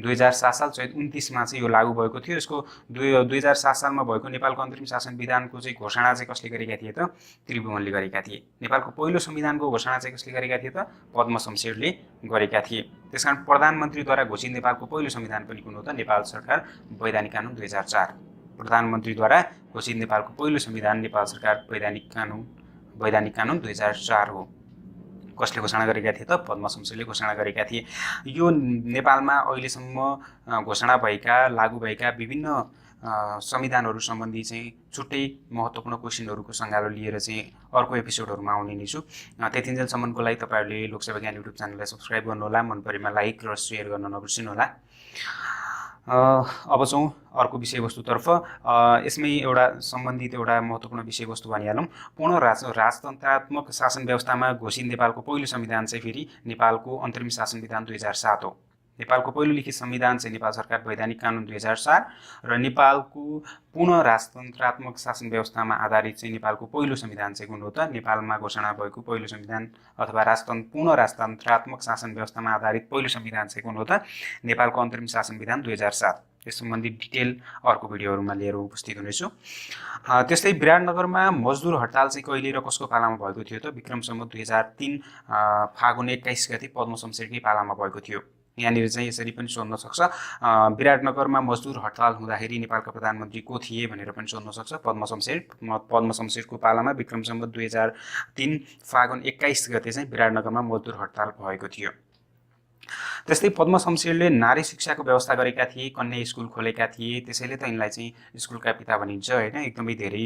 2007 साल चैत 29मा चाहिँ यो लागू भएको थियो। यसको 2007 सालमा भएको नेपालको अन्तरिम शासन विधानको चाहिँ घोषणा चाहिँ कसले गरेका थिए त, त्रिभुवनले गरेका थिए। नेपालको पहिलो संविधानको घोषणा चाहिँ कसले गरेका थिए त, पद्म शमशेरले गरेका थिए। त्यसकारण प्रधानमन्त्रीद्वारा घोषित नेपालको पहिलो संविधान पनि कुन हो त, नेपाल सरकार वैधानिक कानुन 2004। प्रधानमन्त्रीद्वारा घोषित नेपालको पहिलो संविधान नेपाल सरकार वैधानिक कानुन 2004 हो। कसले घोषणा गरेका थिए त, पद्म शमशेरले घोषणा गरेका थिए। यो नेपालमा अहिलेसम्म घोषणा भएका लागू भएका विभिन्न संविधानहरू सम्बन्धी चाहिँ छुट्टै महत्त्वपूर्ण क्वेसनहरूको सङ्गालो लिएर चाहिँ अर्को एपिसोडहरूमा आउने नै छु। त्यतिन्जेलसम्मको लागि तपाईँहरूले लोकसेवा ज्ञान युट्युब च्यानललाई सब्सक्राइब गर्नुहोला, मन परेमा लाइक र सेयर गर्न नबिर्सिनुहोला। अब चाहिँ अर्को विषयवस्तुतर्फ। यसमै एउटा सम्बन्धित एउटा महत्त्वपूर्ण विषयवस्तु भनिहालौँ। पूर्ण राजतन्त्रात्मक शासन व्यवस्थामा घोषित नेपालको पहिलो संविधान चाहिँ फेरि नेपालको अन्तरिम शासन विधान 2007 हो। नेपालको पहिलो लिखित संविधान चाहिँ नेपाल सरकार वैधानिक कानुन 2004 र नेपालको पूर्ण राजतन्त्रात्मक शासन व्यवस्थामा आधारित चाहिँ नेपालको पहिलो संविधान चाहिँ कुन हो त, नेपालमा घोषणा भएको पहिलो संविधान अथवा पूर्ण राजतन्त्रात्मक शासन व्यवस्थामा आधारित पहिलो संविधान चाहिँ कुन हो त, नेपालको अन्तरिम शासन विधान 2007। यस सम्बन्धी डिटेल अर्को भिडियोहरूमा लिएर उपस्थित हुनेछु। त्यस्तै विराटनगरमा मजदुर हडताल चाहिँ कहिले र कसको पालामा भएको थियो त, विक्रम सम्वत 2003 फागुन 21 गते पद्म शमशेरकै पालामा भएको थियो। यहाँनिर चाहिँ यसरी पनि सोध्न सक्छ, विराटनगरमा मजदुर हडताल हुँदाखेरि नेपालका प्रधानमन्त्री को थिए भनेर पनि सोध्न सक्छ। पद्म शमशेरको पालामा विक्रम सम्वत 2003 फागुन 21 गते चाहिँ विराटनगरमा मजदुर हडताल भएको थियो। त्यस्तै पद्म शमशेरले नारी शिक्षाको व्यवस्था गरेका थिए, कन्या स्कुल खोलेका थिए, त्यसैले त यिनलाई चाहिँ स्कुलका पिता भनिन्छ होइन। एकदमै धेरै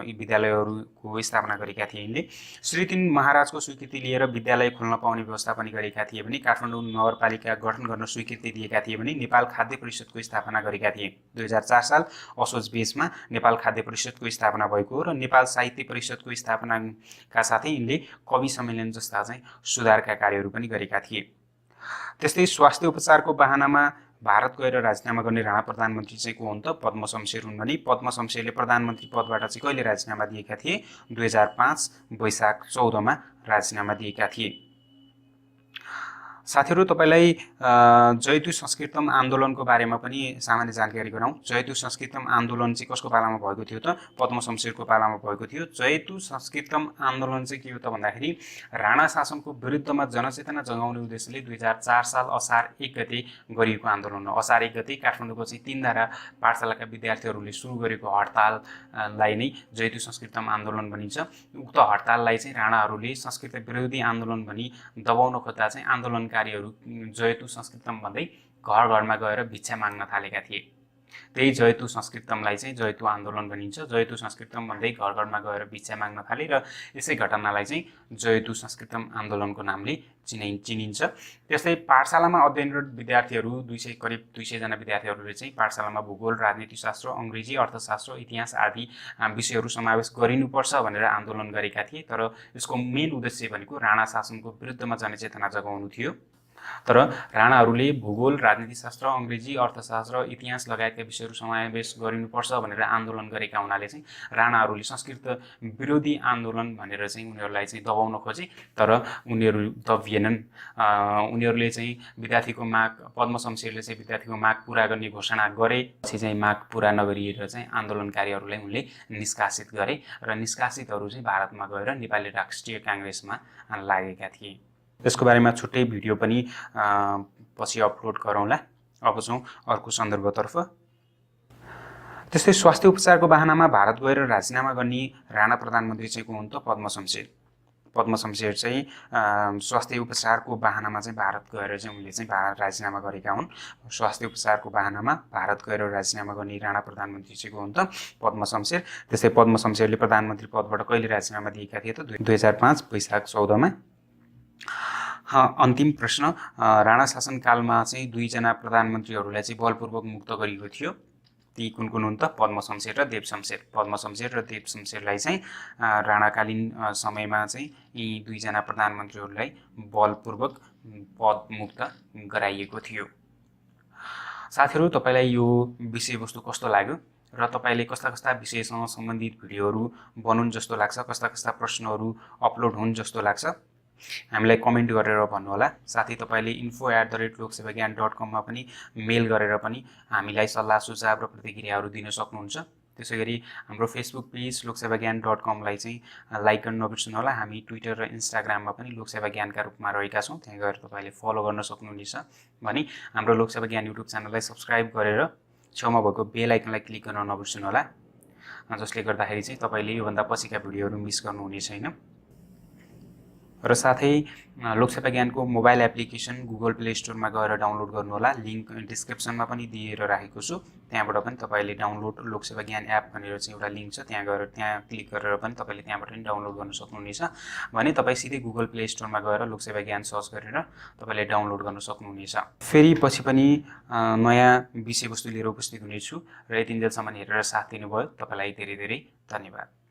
विद्यालयहरूको स्थापना गरेका थिए यिनले। श्री 3 महाराजको स्वीकृति लिएर विद्यालय खोल्न पाउने व्यवस्था पनि गरेका थिए भने काठमाडौँ नगरपालिका गठन गर्न स्वीकृति दिएका थिए भने नेपाल खाद्य परिषदको स्थापना गरेका थिए। 2004 साल असोज बेसमा नेपाल खाद्य परिषदको स्थापना भएको हो र नेपाल साहित्य परिषदको स्थापनाका साथै यिनले कवि सम्मेलन जस्ता चाहिँ सुधारका कार्यहरू पनि गरेका थिए। त्यस्तै स्वास्थ्य उपचारको बहानामा भारत गएर राजीनामा गर्ने राणा प्रधानमन्त्री चाहिँ को हुन् त, पद्म शमशेर हुन् भने पद्म शमशेरले प्रधानमन्त्री पदबाट चाहिँ कहिले राजीनामा दिएका थिए, 2005 वैशाख 14 मा राजीनामा दिएका थिए। साथीहरू, तपाईँलाई जयतु संस्कृतम आन्दोलनको बारेमा पनि सामान्य जानकारी गराउँ। जयतु संस्कृतम आन्दोलन चाहिँ कसको पालामा भएको थियो त, पद्म शमशेरको पालामा भएको थियो। जयतु संस्कृतम आन्दोलन चाहिँ के हो त भन्दाखेरि राणा शासनको विरुद्धमा जनचेतना जगाउने उद्देश्यले 2004 साल असार 1 गते गरिएको आन्दोलन हो। असार 1 गते काठमाडौँको चाहिँ 3 धारा पाठशालाका विद्यार्थीहरूले सुरु गरेको हडताललाई नै जयतु संस्कृतम आन्दोलन भनिन्छ। उक्त हडताललाई चाहिँ राणाहरूले संस्कृत विरोधी आन्दोलन भनी दबाउन खोज्दा चाहिँ आन्दोलन जयतु संस्कृतम भन्दै घर घरमा गएर भिक्षा माग्न थालेका थिए। त्यही जयतु संस्कृतमलाई चाहिँ जयतु आन्दोलन भनिन्छ। जयतु संस्कृतम भन्दै घर घरमा गएर भिक्षा माग्न थाले र यसै घटनालाई चाहिँ जयतु संस्कृतम आन्दोलनको नामले चिनिन्छ। त्यस्तै पाठशालामा अध्ययनरत विद्यार्थीहरू करिब 200 जना विद्यार्थीहरूले चाहिँ पाठशालामा भूगोल, राजनीतिशास्त्र, अङ्ग्रेजी, अर्थशास्त्र, इतिहास आदि विषयहरू समावेश गरिनुपर्छ भनेर आन्दोलन गरेका थिए। तर यसको मेन उद्देश्य भनेको राणा शासनको विरुद्धमा जनचेतना जगाउनु थियो। तर राणाहरूले भूगोल, राजनीतिशास्त्र, अङ्ग्रेजी, अर्थशास्त्र, इतिहास लगायतका विषयहरू समावेश गरिनुपर्छ भनेर आन्दोलन गरेका हुनाले चाहिँ राणाहरूले संस्कृत विरोधी आन्दोलन भनेर चाहिँ उनीहरूलाई चाहिँ दबाउन खोजे। तर उनीहरू दबिएनन्। उनीहरूले चाहिँ विद्यार्थीको माग, पद्म शमशेरले चाहिँ विद्यार्थीको माग पुरा गर्ने घोषणा गरे। पछि चाहिँ माग पुरा नगरिएर चाहिँ आन्दोलनकारीहरूलाई उनले निष्कासित गरे र निष्कासितहरू चाहिँ भारतमा गएर नेपाली राष्ट्रिय काङ्ग्रेसमा लागेका थिए। यसको बारेमा छुट्टै भिडियो पनि पछि अपलोड गरौँला। अब चाहिँ अर्को सन्दर्भतर्फ। त्यस्तै स्वास्थ्य उपचारको बहानामा भारत गएर राजीनामा गर्ने राणा प्रधानमन्त्री चाहिँ को हुन् त, पद्म शमशेर। पद्म शमशेर चाहिँ स्वास्थ्य उपचारको बाहनामा चाहिँ भारत गएर चाहिँ उनले चाहिँ राजीनामा गरेका हुन्। स्वास्थ्य उपचारको बाहनामा भारत गएर राजीनामा गर्ने राणा प्रधानमन्त्री चाहिँ को हुन् त पद्म शमशेर। त्यसै पद्म शमशेरले प्रधानमन्त्री पदबाट कहिले राजीनामा दिएका थिए त 2005 वैशाख 14मा। अन्तिम प्रश्न, राणा शासनकालमा चाहिँ 2 जना प्रधानमन्त्रीहरूलाई चाहिँ बलपूर्वक मुक्त गरिएको थियो, ती कुन कुन हुन् त पद्म शमशेर र देव शमशेर। पद्म शमशेर र देव शमशेरलाई चाहिँ राणाकालीन समयमा चाहिँ यी 2 जना प्रधानमन्त्रीहरूलाई बलपूर्वक पदमुक्त गराइएको थियो। साथीहरू, तपाईँलाई यो विषयवस्तु कस्तो लाग्यो र तपाईँले कस्ता कस्ता विषयसँग सम्बन्धित भिडियोहरू बनाउन् जस्तो लाग्छ, कस्ता कस्ता प्रश्नहरू अपलोड हुन् जस्तो लाग्छ, हामीलाई कमेन्ट गरेर भन्नुहोला। साथै तपाईँले info@loksevagyaan.com मा पनि मेल गरेर पनि हामीलाई सल्लाह सुझाव र प्रतिक्रियाहरू दिन सक्नुहुन्छ। त्यसै गरी हाम्रो फेसबुक पेज loksevagyaan.com लाई चाहिँ लाइक गर्न नबिर्सनुहोला। हामी ट्विटर र इन्स्टाग्राममा पनि लोकसेवा ज्ञानका रूपमा रहेका छौँ, त्यहाँ गएर तपाईँले फलो गर्न सक्नुहुनेछ। भने हाम्रो लोकसेवा ज्ञान युट्युब च्यानललाई सब्सक्राइब गरेर छेउमा भएको बेल आइकनलाई क्लिक गर्न नबिर्सनुहोला, जसले गर्दाखेरि चाहिँ तपाईँले योभन्दा पछिका भिडियोहरू मिस गर्नुहुने छैन। र साथै लोकसेवा ज्ञानको मोबाइल एप्लिकेसन गुगल प्ले स्टोरमा गएर डाउनलोड गर्नुहोला। लिङ्क डिस्क्रिप्सनमा पनि दिएर राखेको छु, त्यहाँबाट पनि तपाईँले डाउनलोड लोकसेवा ज्ञान एप भनेर चाहिँ एउटा लिङ्क छ, त्यहाँ गएर त्यहाँ क्लिक गरेर पनि तपाईँले त्यहाँबाट पनि डाउनलोड गर्न सक्नुहुनेछ। भने तपाईँ सिधै गुगल प्ले स्टोरमा गएर लोकसेवा ज्ञान सर्च गरेर तपाईँले डाउनलोड गर्न सक्नुहुनेछ। फेरि पछि पनि नयाँ विषयवस्तु लिएर उपस्थित हुनेछु र यतिन्जेलसम्म हेरेर साथ दिनुभयो, तपाईँलाई धेरै धेरै धन्यवाद।